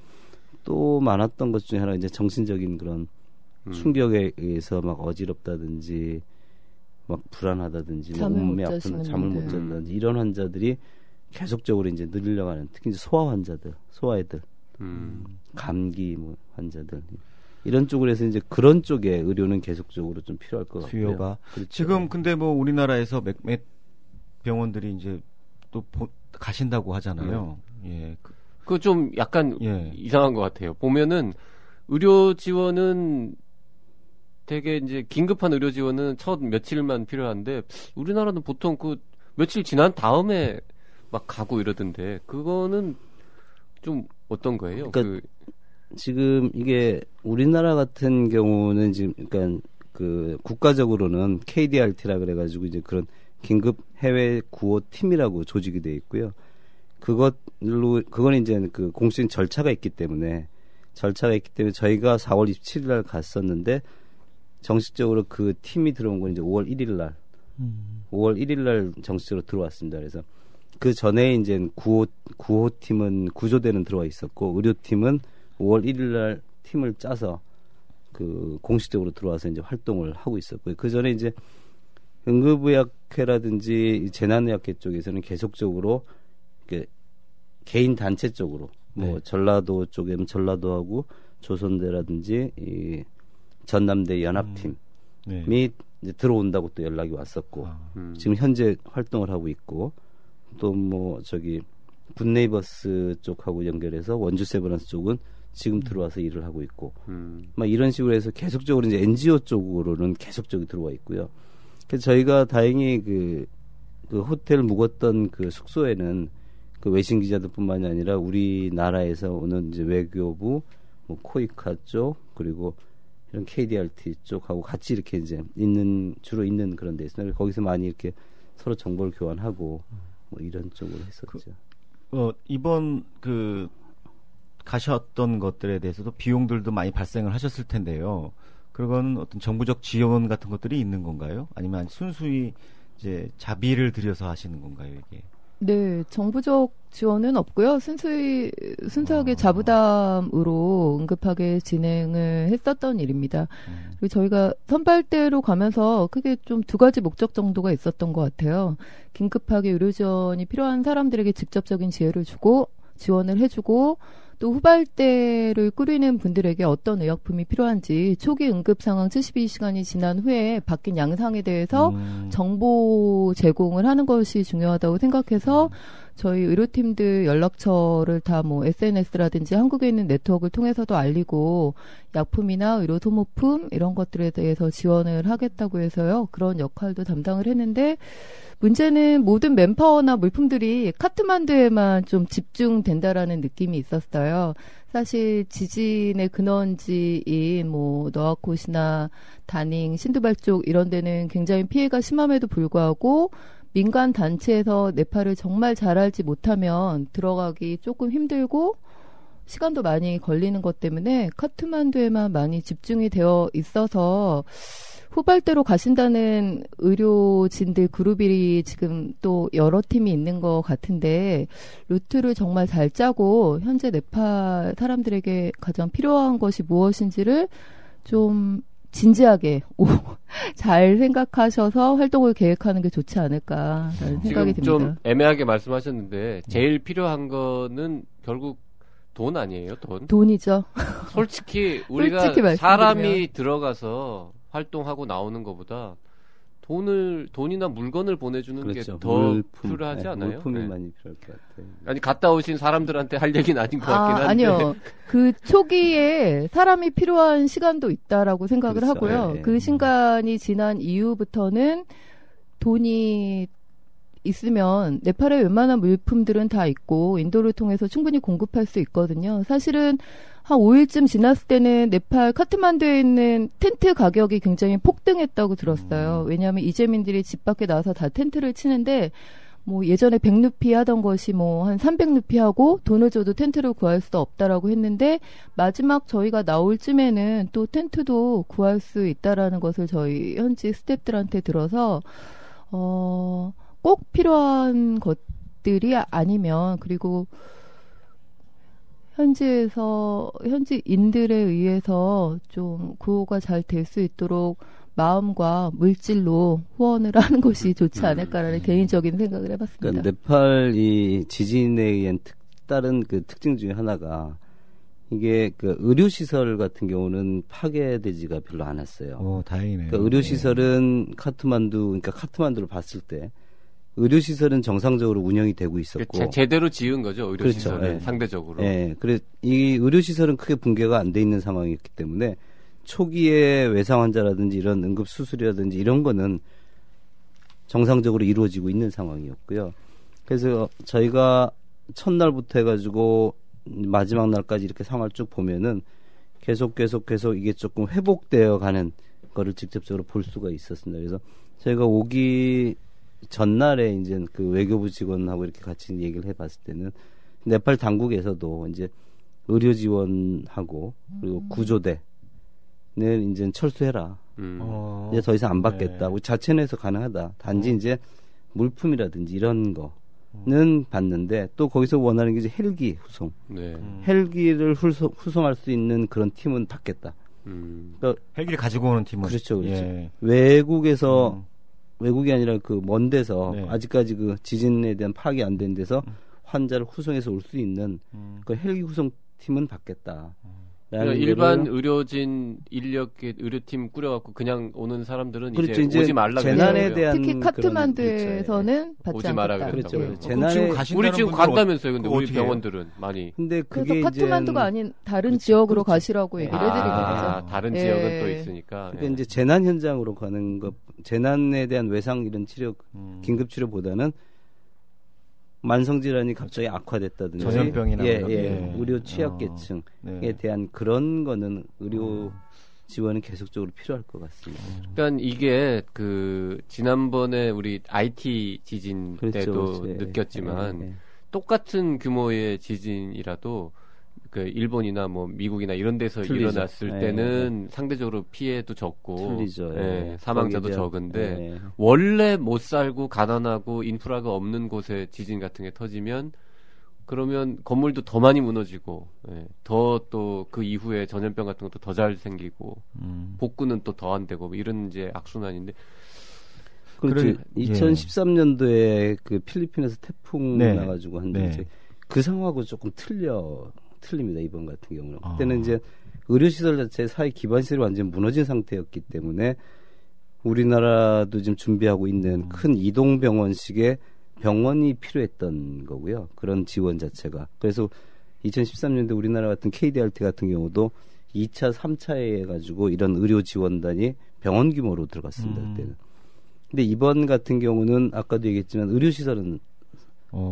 Speaker 7: 또 많았던 것 중에 하나 이제 정신적인 그런 충격에 의해서 막 어지럽다든지 막 불안하다든지 몸이 아픈 잠을 못 잔다든지 이런 환자들이 계속적으로 이제 늘려가는, 특히 이제 소아 환자들, 소아애들, 감기 뭐 환자들 이런 쪽으로 해서 이제 그런 쪽에 의료는 계속적으로 좀 필요할 것 같고요.
Speaker 3: 수요가
Speaker 7: 그렇죠.
Speaker 3: 지금 근데 뭐 우리나라에서 몇 병원들이 이제 또 가신다고 하잖아요. 예.
Speaker 2: 그거 좀 약간 이상한 것 같아요. 보면은 의료 지원은 되게 이제 긴급한 의료 지원은 첫 며칠만 필요한데 우리나라는 보통 그 며칠 지난 다음에 막 가고 이러던데 그거는 좀 어떤 거예요?
Speaker 7: 그러니까 지금 이게 우리나라 같은 경우는 지금 그러니까 그 국가적으로는 KDRT라 그래가지고 이제 그런 긴급 해외 구호 팀이라고 조직이 돼 있고요. 그건 이제 그 공식 절차가 있기 때문에 저희가 4월 27일 날 갔었는데 정식적으로 그 팀이 들어온 건 이제 5월 1일 날 5월 1일 날 정식적으로 들어왔습니다. 그래서 그 전에 이제 구호팀은 구조대는 들어와 있었고 의료팀은 5월 1일 날 팀을 짜서 그 공식적으로 들어와서 이제 활동을 하고 있었고요. 그 전에 이제 응급의학회라든지 재난의학회 쪽에서는 계속적으로 개인 단체 쪽으로 뭐 전라도 쪽에는 전라도하고 조선대라든지 이 전남대 연합팀이 이제 들어온다고 또 연락이 왔었고 지금 현재 활동을 하고 있고 또 뭐 저기 굿네이버스 쪽하고 연결해서 원주 세브란스 쪽은 지금 들어와서 일을 하고 있고 막 이런 식으로 해서 계속적으로 이제 NGO 쪽으로는 계속적으로 들어와 있고요. 그래서 저희가 다행히 그 호텔 묵었던 그 숙소에는 그 외신 기자들뿐만이 아니라 우리나라에서 오는 이제 외교부, 뭐 코이카 쪽 그리고 이런 KDRT 쪽하고 같이 이렇게 이제 주로 있는 그런 데 있습니다. 거기서 많이 이렇게 서로 정보를 교환하고 뭐 이런 쪽으로 했었죠.
Speaker 3: 이번 가셨던 것들에 대해서도 비용들도 많이 발생을 하셨을 텐데요. 그건 어떤 정부적 지원 같은 것들이 있는 건가요? 아니면 순수히 이제 자비를 들여서 하시는 건가요, 이게?
Speaker 8: 네, 정부적 지원은 없고요. 순수하게 자부담으로 응급하게 진행을 했었던 일입니다. 그리고 저희가 선발대로 가면서 크게 좀 두 가지 목적 정도가 있었던 것 같아요. 긴급하게 의료 지원이 필요한 사람들에게 직접적인 지원을 해주고 또 후발대를 꾸리는 분들에게 어떤 의약품이 필요한지 초기 응급 상황 72시간이 지난 후에 바뀐 양상에 대해서 정보 제공을 하는 것이 중요하다고 생각해서 저희 의료팀들 연락처를 다 뭐 SNS라든지 한국에 있는 네트워크를 통해서도 알리고 약품이나 의료 소모품 이런 것들에 대해서 지원을 하겠다고 해서요. 그런 역할도 담당을 했는데 문제는 모든 맨파워나 물품들이 카트만두에만 좀 집중된다라는 느낌이 있었어요. 사실 지진의 근원지인 뭐 너아콧이나 다닝, 신두발 쪽 이런 데는 굉장히 피해가 심함에도 불구하고 민간 단체에서 네팔을 정말 잘 알지 못하면 들어가기 조금 힘들고 시간도 많이 걸리는 것 때문에 카트만두에만 많이 집중이 되어 있어서 후발대로 가신다는 의료진들 그룹이 지금 또 여러 팀이 있는 것 같은데 루트를 정말 잘 짜고 현재 네팔 사람들에게 가장 필요한 것이 무엇인지를 좀 진지하게 잘 생각하셔서 활동을 계획하는 게 좋지 않을까라는 생각이 듭니다.
Speaker 2: 좀 애매하게 말씀하셨는데 제일 필요한 거는 결국 돈 아니에요?
Speaker 8: 돈이죠.
Speaker 2: 솔직히 우리가 사람이 들어가서 활동하고 나오는 것보다 돈이나 물건을 보내주는
Speaker 7: 그렇죠.
Speaker 2: 게 더 필요하지 않아요?
Speaker 7: 물품이 많이 필요할 것 같아요.
Speaker 2: 아니 갔다 오신 사람들한테 할 얘기는 아닌 것 같긴 한데.
Speaker 8: 아니요. 그 초기에 사람이 필요한 시간도 있다라고 생각을
Speaker 7: 그렇죠.
Speaker 8: 하고요.
Speaker 7: 예.
Speaker 8: 그 시간이 지난 이후부터는 돈이 있으면 네팔의 웬만한 물품들은 다 있고 인도를 통해서 충분히 공급할 수 있거든요. 사실은 한 5일쯤 지났을 때는 네팔 카트만두에 있는 텐트 가격이 굉장히 폭등했다고 들었어요. 왜냐하면 이재민들이 집 밖에 나와서 다 텐트를 치는데 뭐 예전에 100루피 하던 것이 뭐 한 300루피 하고 돈을 줘도 텐트를 구할 수 없다라고 했는데 마지막 저희가 나올 쯤에는 또 텐트도 구할 수 있다라는 것을 저희 현지 스태프들한테 들어서 꼭 필요한 것들이 아니면 그리고 현지인들에 의해서 좀 구호가 잘 될 수 있도록 마음과 물질로 후원을 하는 것이 좋지 않을까라는 개인적인 생각을 해봤습니다.
Speaker 7: 그러니까 네팔 이 지진에 의한 다른 그 특징 중에 하나가 이게 그 의료시설 같은 경우는 파괴되지가 별로 않았어요.
Speaker 3: 다행이네요.
Speaker 7: 그러니까 의료시설은 카트만두를 봤을 때 의료시설은 정상적으로 운영이 되고 있었고
Speaker 2: 제대로 지은 거죠. 의료시설은
Speaker 7: 그렇죠.
Speaker 2: 상대적으로.
Speaker 7: 네, 그래 이 의료시설은 크게 붕괴가 안 돼 있는 상황이었기 때문에 초기에 외상 환자라든지 이런 응급 수술이라든지 이런 거는 정상적으로 이루어지고 있는 상황이었고요. 그래서 저희가 첫날부터 해가지고 마지막 날까지 이렇게 상황을 쭉 보면은 계속 이게 조금 회복되어 가는 거를 직접적으로 볼 수가 있었습니다. 그래서 저희가 오기 전날에 이제 그 외교부 직원하고 이렇게 같이 얘기를 해봤을 때는 네팔 당국에서도 이제 의료 지원하고 그리고 구조대는 이제 철수해라. 이제 더 이상 안 받겠다. 우리 자체 내에서 가능하다. 단지 이제 물품이라든지 이런 거는 받는데 또 거기서 원하는 게 이제 헬기 후송. 헬기를 후송할 수 있는 그런 팀은 받겠다.
Speaker 3: 그러니까 헬기를 가지고 오는 팀은
Speaker 7: 그렇죠. 예. 외국에서 외국이 아니라 그 먼 데서 아직까지 그 지진에 대한 파악이 안 된 데서 환자를 후송해서 올 수 있는 그 헬기 후송 팀은 받겠다.
Speaker 2: 그러니까 일반 의료진 의료팀 꾸려갖고 그냥 오는 사람들은
Speaker 7: 그렇죠.
Speaker 2: 이제 오지 말라
Speaker 7: 재난에 대한
Speaker 8: 특히 카트만두에서는 받지
Speaker 2: 오지 마라
Speaker 8: 않겠다.
Speaker 2: 그랬다고요.
Speaker 7: 재난에
Speaker 2: 우리 지금 간다면서요. 근데 우리 병원들은 많이.
Speaker 7: 근데
Speaker 8: 그래서 카트만두가 아닌 다른 지역으로 가시라고 얘기를 해드리는 거죠.
Speaker 2: 다른 지역은 또 있으니까.
Speaker 7: 그러니까 이제 재난 현장으로 가는 것, 재난에 대한 외상 이런 치료, 긴급 치료보다는 만성 질환이 갑자기 악화됐다든지
Speaker 3: 전염병이나
Speaker 7: 의료 취약계층에 대한 그런 거는 의료 지원은 계속적으로 필요할 것 같습니다.
Speaker 2: 그러니까 이게 그 지난번에 우리 IT 지진 때도 느꼈지만 똑같은 규모의 지진이라도 그 일본이나 뭐 미국이나 이런 데서 일어났을 때는 상대적으로 피해도 적고 사망자도 적은데 원래 못 살고 가난하고 인프라가 없는 곳에 지진 같은 게 터지면 그러면 건물도 더 많이 무너지고 더 또 그 이후에 전염병 같은 것도 더 잘 생기고 복구는 또 더 안 되고 뭐 이런 이제 악순환인데
Speaker 7: 그렇죠. 2013년도에 그 필리핀에서 태풍 나가지고 한데 그 상황하고 조금 틀립니다. 이번 같은 경우는. 그때는 이제 의료시설 자체 사회 기반시설이 완전히 무너진 상태였기 때문에 우리나라도 지금 준비하고 있는 큰 이동병원식의 병원이 필요했던 거고요. 그런 지원 자체가. 그래서 2013년도에 우리나라 같은 KDRT 같은 경우도 2차, 3차에 해가지고 이런 의료 지원단이 병원 규모로 들어갔습니다. 그때는. 근데 이번 같은 경우는 아까도 얘기했지만 의료시설은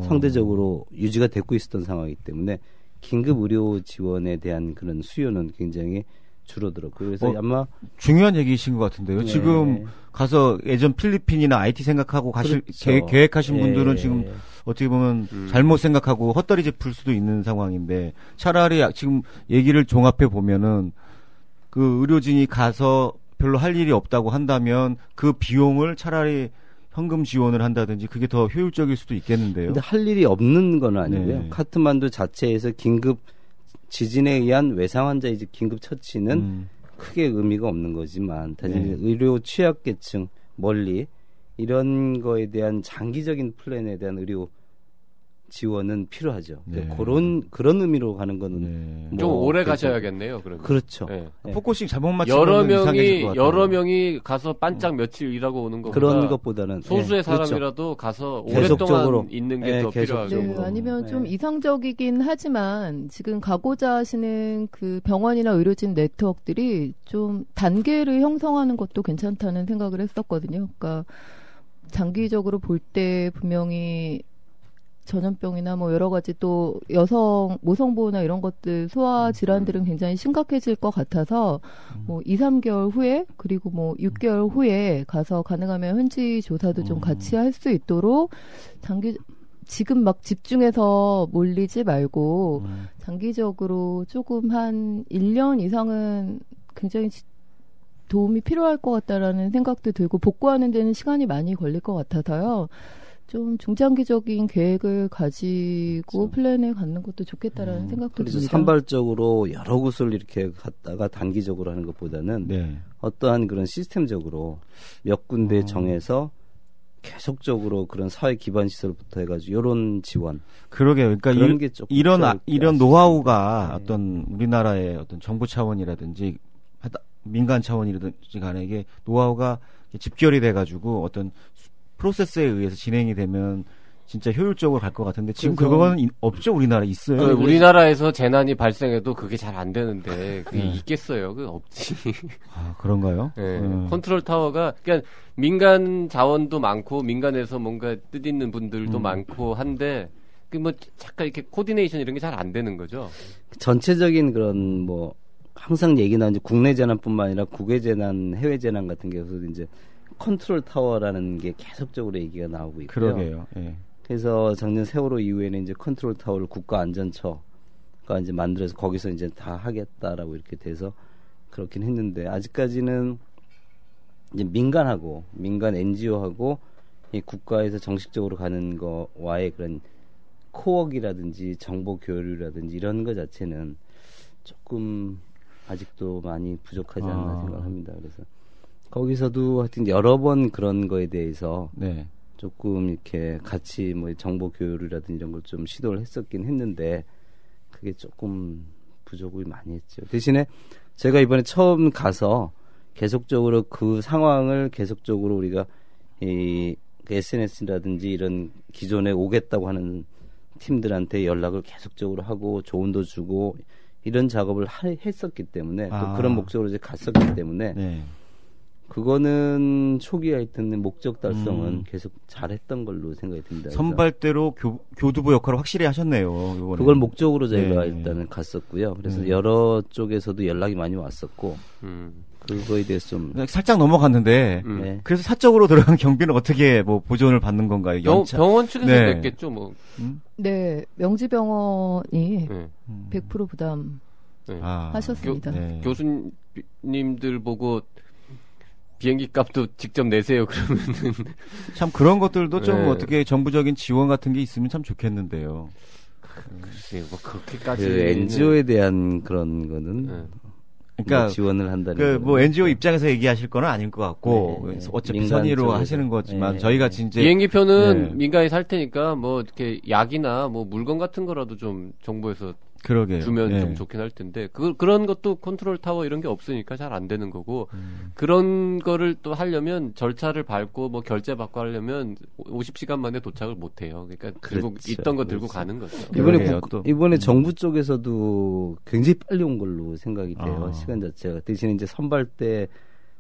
Speaker 7: 상대적으로 유지가 되고 있었던 상황이기 때문에 긴급 의료 지원에 대한 그런 수요는 굉장히 줄어들었고요. 그래서 아마
Speaker 3: 중요한 얘기이신 것 같은데요. 지금 가서 예전 필리핀이나 IT 생각하고 가실 계획하신 분들은 지금 어떻게 보면 잘못 생각하고 헛다리 짚을 수도 있는 상황인데 차라리 지금 얘기를 종합해 보면은 그 의료진이 가서 별로 할 일이 없다고 한다면 그 비용을 차라리 현금 지원을 한다든지 그게 더 효율적일 수도 있겠는데요.
Speaker 7: 근데 할 일이 없는 건 아니고요.
Speaker 3: 네.
Speaker 7: 카트만두 자체에서 긴급 지진에 의한 외상 환자 이제 긴급 처치는 크게 의미가 없는 거지만 다시
Speaker 3: 네.
Speaker 7: 의료 취약계층 멀리 이런 거에 대한 장기적인 플랜에 대한 의료 지원은 필요하죠.
Speaker 3: 네.
Speaker 7: 그런 의미로 가는 거는
Speaker 3: 네.
Speaker 2: 좀 오래 가셔야겠네요. 그러면.
Speaker 7: 그렇죠.
Speaker 2: 네.
Speaker 7: 네.
Speaker 3: 포커싱 잘못 맞추면 이상해질 것 같아요.
Speaker 2: 여러 명이 가서 반짝 며칠 일하고 오는 것보다
Speaker 7: 그런 것보다는
Speaker 2: 소수의
Speaker 7: 그렇죠.
Speaker 2: 사람이라도 가서
Speaker 7: 계속적으로.
Speaker 2: 오랫동안 있는 게 더 필요하고.
Speaker 8: 네, 아니면 좀 이상적이긴 하지만 지금 가고자 하시는 그 병원이나 의료진 네트워크들이 좀 단계를 형성하는 것도 괜찮다는 생각을 했었거든요. 그러니까 장기적으로 볼 때 분명히 전염병이나 뭐 여러 가지 또 여성 모성보호나 이런 것들 소아 질환들은 굉장히 심각해질 것 같아서 뭐 2, 3개월 후에 그리고 뭐 6개월 후에 가서 가능하면 현지 조사도 좀 같이 할 수 있도록 지금 막 집중해서 몰리지 말고 장기적으로 조금 한 1년 이상은 굉장히 도움이 필요할 것 같다라는 생각도 들고 복구하는 데는 시간이 많이 걸릴 것 같아서요. 좀 중장기적인 계획을 가지고
Speaker 7: 그렇죠.
Speaker 8: 플랜을 갖는 것도 좋겠다라는 생각도
Speaker 7: 그래서
Speaker 8: 듭니다.
Speaker 7: 산발적으로 여러 곳을 이렇게 갔다가 단기적으로 하는 것보다는
Speaker 3: 네.
Speaker 7: 어떠한 그런 시스템적으로 몇 군데 정해서 계속적으로 그런 사회 기반 시설부터 해가지고 이런 지원.
Speaker 3: 그러게요. 그러니까
Speaker 7: 그런 게 조금
Speaker 3: 이런 노하우가
Speaker 7: 네.
Speaker 3: 어떤 우리나라의 어떤 정부 차원이라든지 민간 차원이라든지 간에 이게 노하우가 집결이 돼가지고 어떤 프로세스에 의해서 진행이 되면 진짜 효율적으로 갈 것 같은데 지금 그거는 없죠. 우리나라 있어요.
Speaker 2: 우리나라에서 재난이 발생해도 그게 잘 안 되는데 그게 있겠어요. 그게 없지.
Speaker 3: 아, 그런가요?
Speaker 2: 네. 컨트롤 타워가 그러니까 민간 자원도 많고 민간에서 뭔가 뜻있는 분들도 많고 한데 그 뭐 잠깐 이렇게 코디네이션 이런 게 잘 안 되는 거죠.
Speaker 7: 전체적인 그런 뭐 항상 얘기 나오는 국내 재난뿐만 아니라 국외 재난, 해외 재난 같은 경우도 이제 컨트롤 타워라는 게 계속적으로 얘기가 나오고 있고요.
Speaker 3: 그러게요. 예.
Speaker 7: 그래서 작년 세월호 이후에는 이제 컨트롤 타워를 국가안전처가 이제 만들어서 거기서 이제 다 하겠다라고 이렇게 돼서 그렇긴 했는데 아직까지는 이제 민간 NGO하고 이 국가에서 정식적으로 가는 거와의 그런 코워크라든지 정보 교류라든지 이런 거 자체는 조금 아직도 많이 부족하지 않나 생각합니다. 그래서 거기서도 하여튼 여러 번 그런 거에 대해서
Speaker 3: 네.
Speaker 7: 조금 이렇게 같이 뭐 정보 교류라든지 이런 걸 좀 시도를 했었긴 했는데 그게 조금 부족을 많이 했죠. 대신에 제가 이번에 처음 가서 계속적으로 그 상황을 계속적으로 우리가 이 SNS라든지 이런 기존에 오겠다고 하는 팀들한테 연락을 계속적으로 하고 조언도 주고 이런 작업을 했었기 때문에 또 그런 목적으로 이제 갔었기 때문에
Speaker 3: 네.
Speaker 7: 그거는 초기에 하여튼 목적 달성은 계속 잘했던 걸로 생각이 듭니다.
Speaker 3: 선발대로 교두보 역할을 확실히 하셨네요. 이번에.
Speaker 7: 그걸 목적으로 저희가
Speaker 3: 네.
Speaker 7: 일단은 갔었고요. 그래서 여러 쪽에서도 연락이 많이 왔었고 그거에 대해서 좀
Speaker 3: 살짝 넘어갔는데
Speaker 7: 네.
Speaker 3: 그래서 사적으로 들어간 경비는 어떻게 뭐 보존을 받는 건가요?
Speaker 2: 병원 측에서
Speaker 3: 네.
Speaker 2: 냈겠죠, 뭐.
Speaker 8: 네, 명지병원이
Speaker 2: 네.
Speaker 8: 100% 부담
Speaker 2: 네.
Speaker 8: 하셨습니다.
Speaker 3: 네.
Speaker 2: 교수님들 보고 비행기 값도 직접 내세요. 그러면은
Speaker 3: 참 그런 것들도 좀
Speaker 2: 네.
Speaker 3: 어떻게 정부적인 지원 같은 게 있으면 참 좋겠는데요.
Speaker 2: 글쎄요, 뭐 그렇게까지
Speaker 7: 그 NGO에 대한 그런 거는
Speaker 2: 네.
Speaker 3: 그러니까
Speaker 7: 뭐 지원을 한다는
Speaker 3: 그 뭐
Speaker 7: 거는.
Speaker 3: NGO 입장에서 얘기하실 건 아닐 것 같고
Speaker 7: 네, 네.
Speaker 3: 어차피
Speaker 7: 민간
Speaker 3: 선의로
Speaker 7: 쪽에서.
Speaker 3: 하시는 거지만
Speaker 7: 네,
Speaker 3: 저희가
Speaker 7: 네.
Speaker 3: 진짜
Speaker 2: 비행기표는
Speaker 3: 네.
Speaker 2: 민간이 살 테니까 뭐 이렇게 약이나 뭐 물건 같은 거라도 좀 정부에서
Speaker 3: 그러게요.
Speaker 2: 주면
Speaker 3: 네.
Speaker 2: 좀 좋긴 할 텐데 그런 것도 컨트롤 타워 이런 게 없으니까 잘 안 되는 거고 그런 거를 또 하려면 절차를 밟고 뭐 결제 받고 하려면 50시간 만에 도착을 못 해요. 그러니까 결국
Speaker 7: 그렇죠.
Speaker 2: 있던 거 들고
Speaker 7: 그렇죠.
Speaker 2: 가는 거죠.
Speaker 3: 그러게요, 또.
Speaker 7: 이번에 정부 쪽에서도 굉장히 빨리 온 걸로 생각이 돼요.
Speaker 3: 아.
Speaker 7: 시간 자체가. 대신에 이제 선발대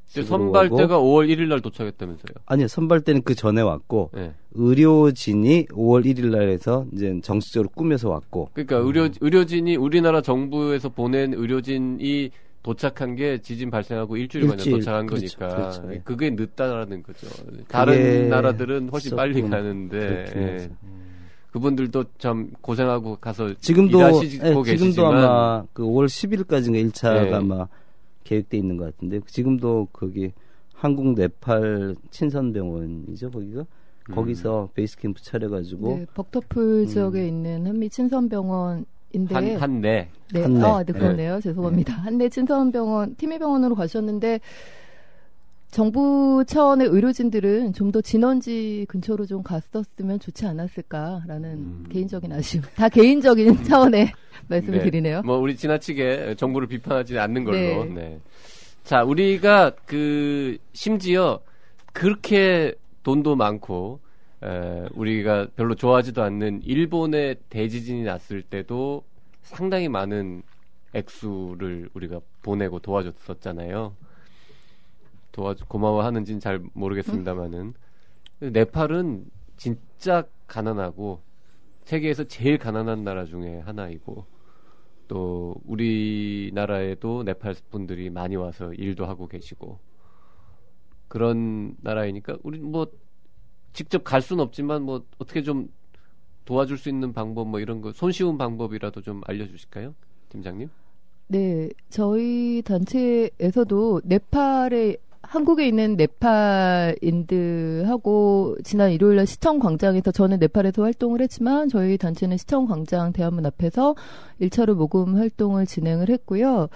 Speaker 2: 선발대가 5월 1일 날 도착했다면서요.
Speaker 7: 아니요, 선발대는 그 전에 왔고
Speaker 2: 네.
Speaker 7: 의료진이 5월 1일 날에서 이제 정식적으로 꾸며서 왔고.
Speaker 2: 그러니까 의료진이 우리나라 정부에서 보낸 의료진이 도착한 게 지진 발생하고 일주일 만에 도착한
Speaker 7: 그렇죠,
Speaker 2: 거니까
Speaker 7: 그렇죠, 예.
Speaker 2: 그게 늦다라는 거죠. 다른 나라들은 훨씬 빨리 가는데 예. 그분들도 참 고생하고 가서
Speaker 7: 지금도
Speaker 2: 일하시고
Speaker 7: 지금도
Speaker 2: 계시지만
Speaker 7: 아마 그 5월 10일까지인가 1차가
Speaker 2: 예.
Speaker 7: 아마 계획돼 있는 것 같은데 지금도 거기 한국 네팔 친선병원이죠 거기가 거기서 베이스 캠프 차려가지고
Speaker 8: 네, 벅터풀 지역에 있는 한미 친선병원인데
Speaker 2: 한내
Speaker 8: 네, 네, 그러네요. 죄송합니다. 한내 친선병원 팀의병원으로 가셨는데 정부 차원의 의료진들은 좀 더 진원지 근처로 좀 갔었으면 좋지 않았을까라는 개인적인 아쉬움. 다 개인적인 차원의 말씀을 드리네요.
Speaker 2: 뭐 우리 지나치게 정부를 비판하지 않는 걸로. 네. 자, 우리가 심지어 그렇게 돈도 많고 우리가 별로 좋아하지도 않는 일본의 대지진이 났을 때도 상당히 많은 액수를 우리가 보내고 도와줬었잖아요. 고마워하는지는 잘 모르겠습니다만은 네팔은 진짜 가난하고 세계에서 제일 가난한 나라 중에 하나이고 또 우리나라에도 네팔 분들이 많이 와서 일도 하고 계시고 그런 나라이니까 우리 뭐 직접 갈 수는 없지만 뭐 어떻게 좀 도와줄 수 있는 방법 뭐 이런 거 손쉬운 방법이라도 좀 알려주실까요, 팀장님?
Speaker 8: 네, 저희 단체에서도 한국에 있는 네팔인들하고 지난 일요일날 시청광장에서 저는 네팔에서 활동을 했지만 저희 단체는 시청광장 대한문 앞에서 1차로 모금 활동을 진행을 했고요.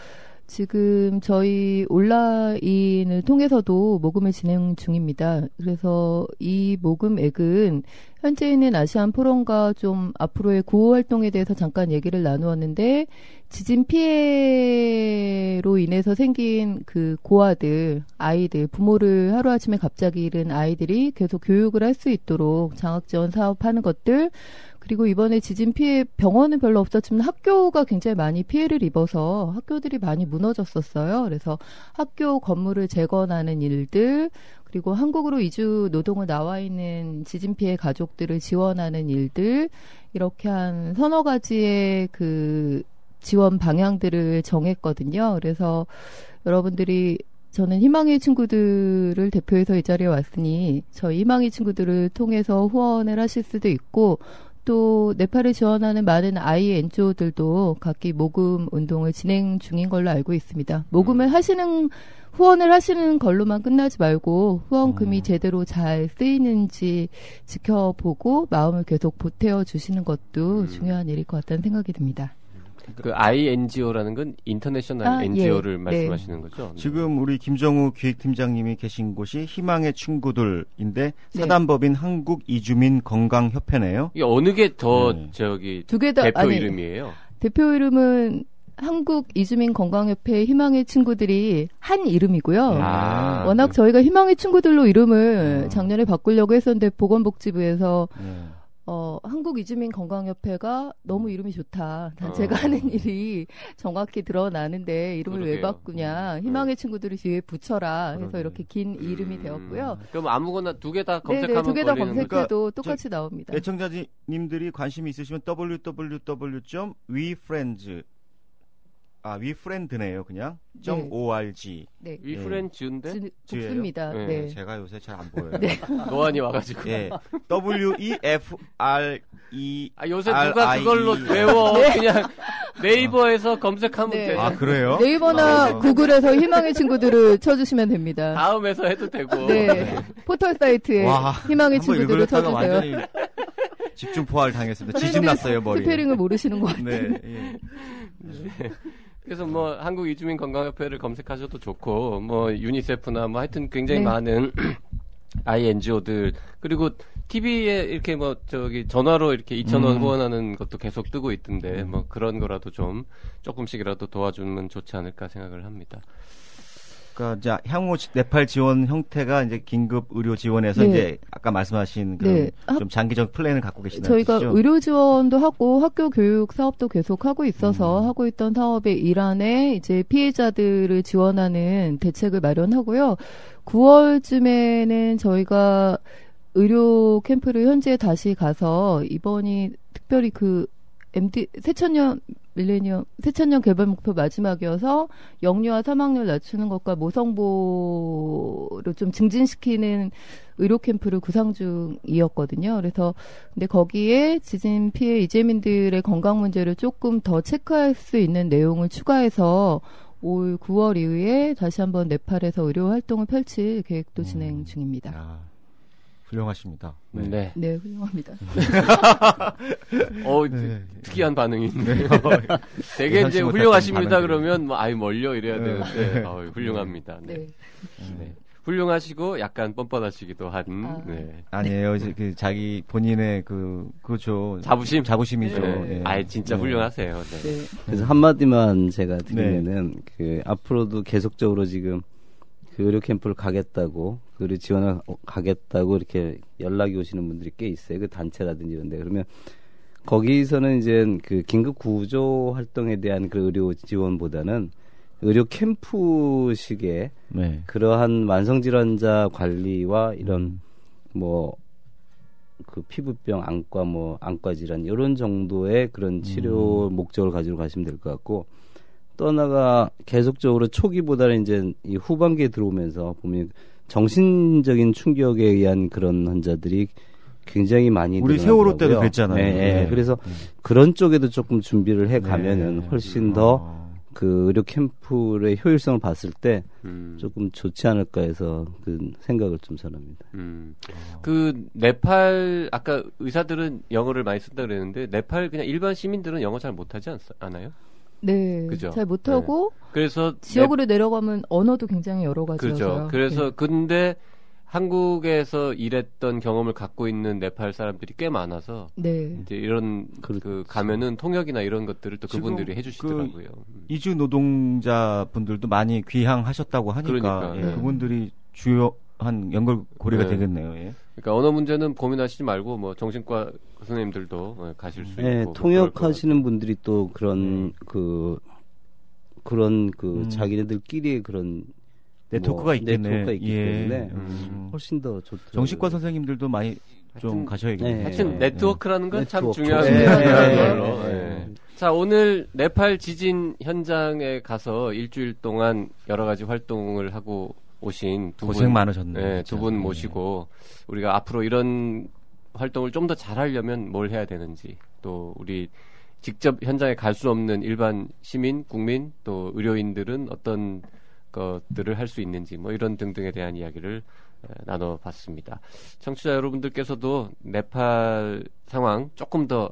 Speaker 8: 지금 저희 온라인을 통해서도 모금을 진행 중입니다. 그래서 이 모금액은 현재 있는 아시안 포럼과 좀 앞으로의 구호 활동에 대해서 잠깐 얘기를 나누었는데 지진 피해로 인해서 생긴 그 고아들, 아이들, 부모를 하루아침에 갑자기 잃은 아이들이 계속 교육을 할 수 있도록 장학지원 사업하는 것들 그리고 이번에 지진 피해 병원은 별로 없었지만 학교가 굉장히 많이 피해를 입어서 학교들이 많이 무너졌었어요. 그래서 학교 건물을 재건하는 일들 그리고 한국으로 이주 노동을 나와 있는 지진 피해 가족들을 지원하는 일들 이렇게 한 서너 가지의 그 지원 방향들을 정했거든요. 그래서 여러분들이 저는 희망의 친구들을 대표해서 이 자리에 왔으니 저희 희망의 친구들을 통해서 후원을 하실 수도 있고 또 네팔을 지원하는 많은 NGO들도 각기 모금 운동을 진행 중인 걸로 알고 있습니다. 모금을 후원을 하시는 걸로만 끝나지 말고 후원금이 제대로 잘 쓰이는지 지켜보고 마음을 계속 보태어 주시는 것도 중요한 일일 것 같다는 생각이 듭니다.
Speaker 2: 그 INGO라는 건 인터내셔널 NGO를 말씀하시는 거죠?
Speaker 3: 지금 우리 김정우 기획팀장님이 계신 곳이 희망의 친구들인데 사단법인 한국 이주민 건강협회네요.
Speaker 2: 이게 어느 게 더 두 개 다 대표 이름이에요?
Speaker 8: 대표 이름은 한국 이주민 건강협회 희망의 친구들이 한 이름이고요. 워낙 저희가 희망의 친구들로 이름을 작년에 바꾸려고 했었는데 보건복지부에서 한국 이주민 건강협회가 너무 이름이 좋다. 제가 하는 일이 정확히 드러나는데 이름을 왜 바꾸냐. 희망의 친구들을 뒤에 붙여라. 해서 이렇게 긴 이름이 되었고요.
Speaker 2: 그럼 아무거나 두 개 다 검색하면
Speaker 8: 두 개 다 검색해도 똑같이 나옵니다.
Speaker 3: 애청자님들이 관심이 있으시면 www.wefriends 위프렌드네요, 그냥. .org.
Speaker 2: 네. 위프렌즈인데?
Speaker 8: 좋습니다. 네.
Speaker 3: 제가 요새 잘 안 보여요.
Speaker 2: 노안이 와가지고.
Speaker 3: 네. WEFRE.
Speaker 2: 요새 누가 그걸로 외워. 그냥 네이버에서 검색하면 돼요.
Speaker 3: 아, 그래요?
Speaker 8: 네이버나 구글에서 희망의 친구들을 쳐주시면 됩니다.
Speaker 2: 다음에서 해도 되고.
Speaker 8: 네. 포털 사이트에 희망의 친구들을 쳐주세요.
Speaker 3: 집중 포화를 당했습니다. 지진 났어요, 머리.
Speaker 8: 스페링을 모르시는 것 같아요.
Speaker 3: 네.
Speaker 2: 그래서 뭐 한국 이주민 건강협회를 검색하셔도 좋고 뭐 유니세프나 뭐 하여튼 굉장히 많은 NGO들 그리고 TV에 이렇게 뭐 전화로 이렇게 2,000원 후원하는 것도 계속 뜨고 있던데 뭐 그런 거라도 좀 조금씩이라도 도와주면 좋지 않을까 생각을 합니다.
Speaker 3: 그러니까 향후 네팔 지원 형태가 이제 긴급 의료 지원에서 이제 아까 말씀하신 그런 좀 장기적 플랜을 갖고 계시다는
Speaker 8: 저희가
Speaker 3: 뜻이죠?
Speaker 8: 의료 지원도 하고 학교 교육 사업도 계속 하고 있어서 하고 있던 사업의 일환에 이제 피해자들을 지원하는 대책을 마련하고요. 9월쯤에는 저희가 의료 캠프를 현지에 다시 가서 이번이 특별히 그 새천년 개발 목표 마지막이어서 영유아 사망률 낮추는 것과 모성보를 좀 증진시키는 의료 캠프를 구상 중이었거든요. 그래서 근데 거기에 지진 피해 이재민들의 건강 문제를 조금 더 체크할 수 있는 내용을 추가해서 올 9월 이후에 다시 한번 네팔에서 의료 활동을 펼칠 계획도 진행 중입니다.
Speaker 3: 아, 훌륭하십니다. 네,
Speaker 2: 네,
Speaker 8: 네 훌륭합니다.
Speaker 3: 네.
Speaker 2: 특이한 반응인데 되게 이제 훌륭하십니다 그러면 뭐 아이 멀려 이래야 되는데 훌륭합니다. 네. 네. 훌륭하시고 약간 뻔뻔하시기도 한. 네.
Speaker 3: 아니에요. 그 자기 본인의 그렇죠. 자부심이죠.
Speaker 2: 네.
Speaker 3: 네.
Speaker 2: 아예 진짜 훌륭하세요. 네.
Speaker 8: 네.
Speaker 7: 그래서 한마디만 제가 드리면은 그 앞으로도 계속적으로 지금 그 의료 캠프를 가겠다고 의료 지원을 가겠다고 이렇게 연락이 오시는 분들이 꽤 있어요. 그 단체라든지 이런데 그러면 거기서는 이제 그 긴급 구조 활동에 대한 그 의료 지원보다는 의료 캠프식의
Speaker 3: 네.
Speaker 7: 그러한 만성질환자 관리와 이런 뭐 그 피부병, 안과 뭐 안과 질환 이런 정도의 그런 치료 목적을 가지고 가시면 될 것 같고 또 하나가 계속적으로 초기보다는 이제 이 후반기에 들어오면서 보면 정신적인 충격에 의한 그런 환자들이 굉장히 많이
Speaker 3: 우리 세월호 때도 그랬잖아요.
Speaker 7: 네, 네. 그래서 그런 쪽에도 조금 준비를 해 가면은 훨씬 더 그 의료 캠프의 효율성을 봤을 때 조금 좋지 않을까 해서 그 생각을 좀 선합니다.
Speaker 2: 그 네팔 아까 의사들은 영어를 많이 쓴다 그랬는데 네팔 그냥 일반 시민들은 영어 잘 못하지 않아요?
Speaker 8: 네,
Speaker 2: 그죠?
Speaker 8: 잘 못하고
Speaker 2: 그래서
Speaker 8: 지역으로 내려가면 언어도 굉장히 여러 가지여서요.
Speaker 2: 그렇죠. 그래서 근데 한국에서 일했던 경험을 갖고 있는 네팔 사람들이 꽤 많아서 이제 이런 그 가면은 통역이나 이런 것들을 또 그분들이 해주시더라고요.
Speaker 3: 이주 노동자분들도 많이 귀향하셨다고 하니까 그분들이 주요한 연결고리가 되겠네요. 예.
Speaker 2: 그러니까 언어 문제는 고민하시지 말고 뭐 정신과 선생님들도 가실 수 있고
Speaker 7: 통역하시는 분들이 또 그런 그런 자기네들끼리의 그런
Speaker 3: 네트워크가 있기
Speaker 7: 때문에 훨씬 더 좋더라고요.
Speaker 3: 정신과 선생님들도 많이 좀 가셔야겠네요.
Speaker 2: 하여튼 네트워크라는 건 참 중요합니다. 자, 오늘 네팔 지진 현장에 가서 일주일 동안 여러 가지 활동을 하고 오신
Speaker 3: 고생 많으셨네요.
Speaker 2: 네, 두 분 모시고 우리가 앞으로 이런 활동을 좀 더 잘하려면 뭘 해야 되는지 또 우리 직접 현장에 갈 수 없는 일반 시민, 국민 또 의료인들은 어떤 것들을 할 수 있는지 뭐 이런 등등에 대한 이야기를 나눠봤습니다. 청취자 여러분들께서도 네팔 상황 조금 더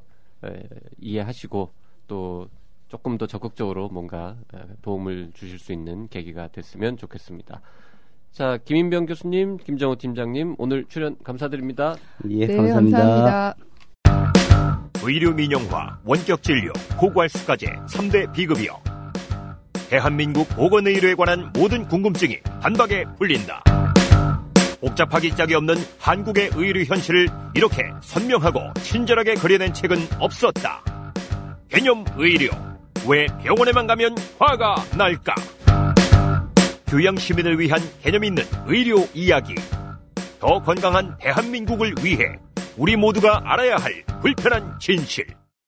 Speaker 2: 이해하시고 또 조금 더 적극적으로 뭔가 도움을 주실 수 있는 계기가 됐으면 좋겠습니다. 자, 김인병 교수님, 김정호 팀장님 오늘 출연 감사드립니다.
Speaker 7: 예, 감사합니다.
Speaker 9: 의료 민영화, 원격 진료, 고괄수가제 3대 비급여. 대한민국 보건의료에 관한 모든 궁금증이 단박에 풀린다. 복잡하기 짝이 없는 한국의 의료 현실을 이렇게 선명하고 친절하게 그려낸 책은 없었다. 개념 의료. 왜 병원에만 가면 화가 날까? 교양 시민을 위한 개념 있는 의료 이야기. 더 건강한 대한민국을 위해 우리 모두가 알아야 할 불편한 진실.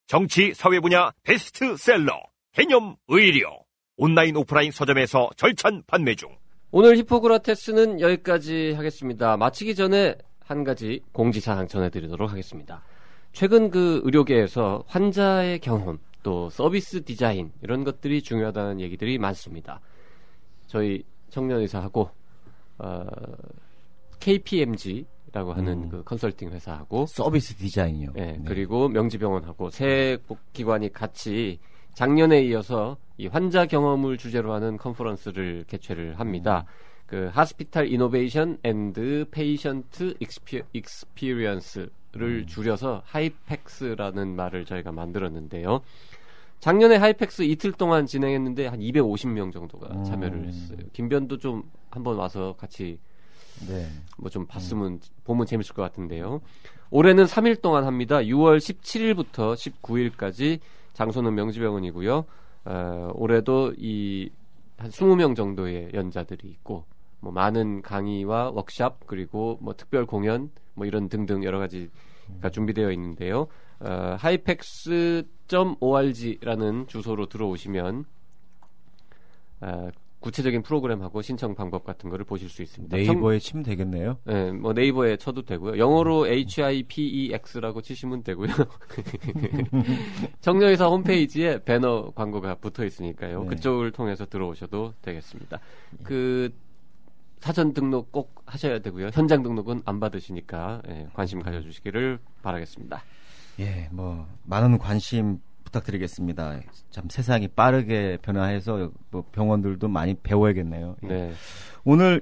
Speaker 9: 정치 사회 분야 베스트셀러. 개념 의료. 온라인 오프라인 서점에서 절찬 판매 중.
Speaker 2: 오늘 히포크라테스는 여기까지 하겠습니다. 마치기 전에 한 가지 공지사항 전해드리도록 하겠습니다. 최근 그 의료계에서 환자의 경험 또 서비스 디자인 이런 것들이 중요하다는 얘기들이 많습니다. 저희 청년의사하고 KPMG라고 하는 그 컨설팅 회사하고
Speaker 3: 서비스 디자인이요.
Speaker 2: 네. 그리고 명지병원하고 세 기관이 같이 작년에 이어서 이 환자 경험을 주제로 하는 컨퍼런스를 개최를 합니다. 그 하스피탈 이노베이션 앤드 페이션트 익스피리언스를 줄여서 하이펙스라는 말을 저희가 만들었는데요. 작년에 하이펙스 이틀 동안 진행했는데 한 250명 정도가 참여를 했어요. 김변도 좀 한번 와서 같이 뭐 좀 보면 재밌을 것 같은데요. 올해는 3일 동안 합니다. 6월 17일부터 19일까지 장소는 명지병원이고요. 올해도 한 20명 정도의 연자들이 있고 뭐 많은 강의와 워크샵 그리고 뭐 특별 공연 뭐 이런 등등 여러 가지가 준비되어 있는데요. hypex.org라는 주소로 들어오시면 구체적인 프로그램하고 신청 방법 같은 거를 보실 수 있습니다.
Speaker 3: 네이버에 치면 되겠네요.
Speaker 2: 네, 뭐 네이버에 쳐도 되고요. 영어로 HIPEX라고 치시면 되고요. 청년회사 홈페이지에 배너 광고가 붙어 있으니까요.
Speaker 3: 네.
Speaker 2: 그쪽을 통해서 들어오셔도 되겠습니다. 그 사전 등록 꼭 하셔야 되고요. 현장 등록은 안 받으시니까 관심 가져주시기를 바라겠습니다.
Speaker 3: 예, 뭐 많은 관심 부탁드리겠습니다. 참 세상이 빠르게 변화해서 뭐 병원들도 많이 배워야겠네요.
Speaker 2: 네.
Speaker 3: 오늘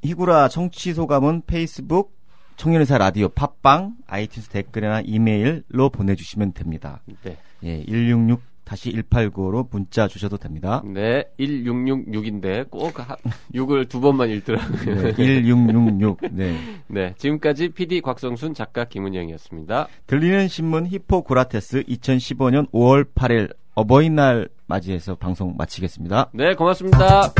Speaker 3: 희구라 청취 소감은 페이스북, 청년회사 라디오, 팟빵, 아이튠스 댓글이나 이메일로 보내주시면 됩니다.
Speaker 2: 네.
Speaker 3: 예, 166-189로 문자 주셔도 됩니다.
Speaker 2: 네, 1666인데 꼭 6을 두 번만 읽더라고요.
Speaker 3: 네, 1666. 네.
Speaker 2: 네, 지금까지 PD 곽성순, 작가 김은영이었습니다.
Speaker 3: 들리는 신문 히포크라테스 2015년 5월 8일 어버이날 맞이해서 방송 마치겠습니다.
Speaker 2: 네, 고맙습니다.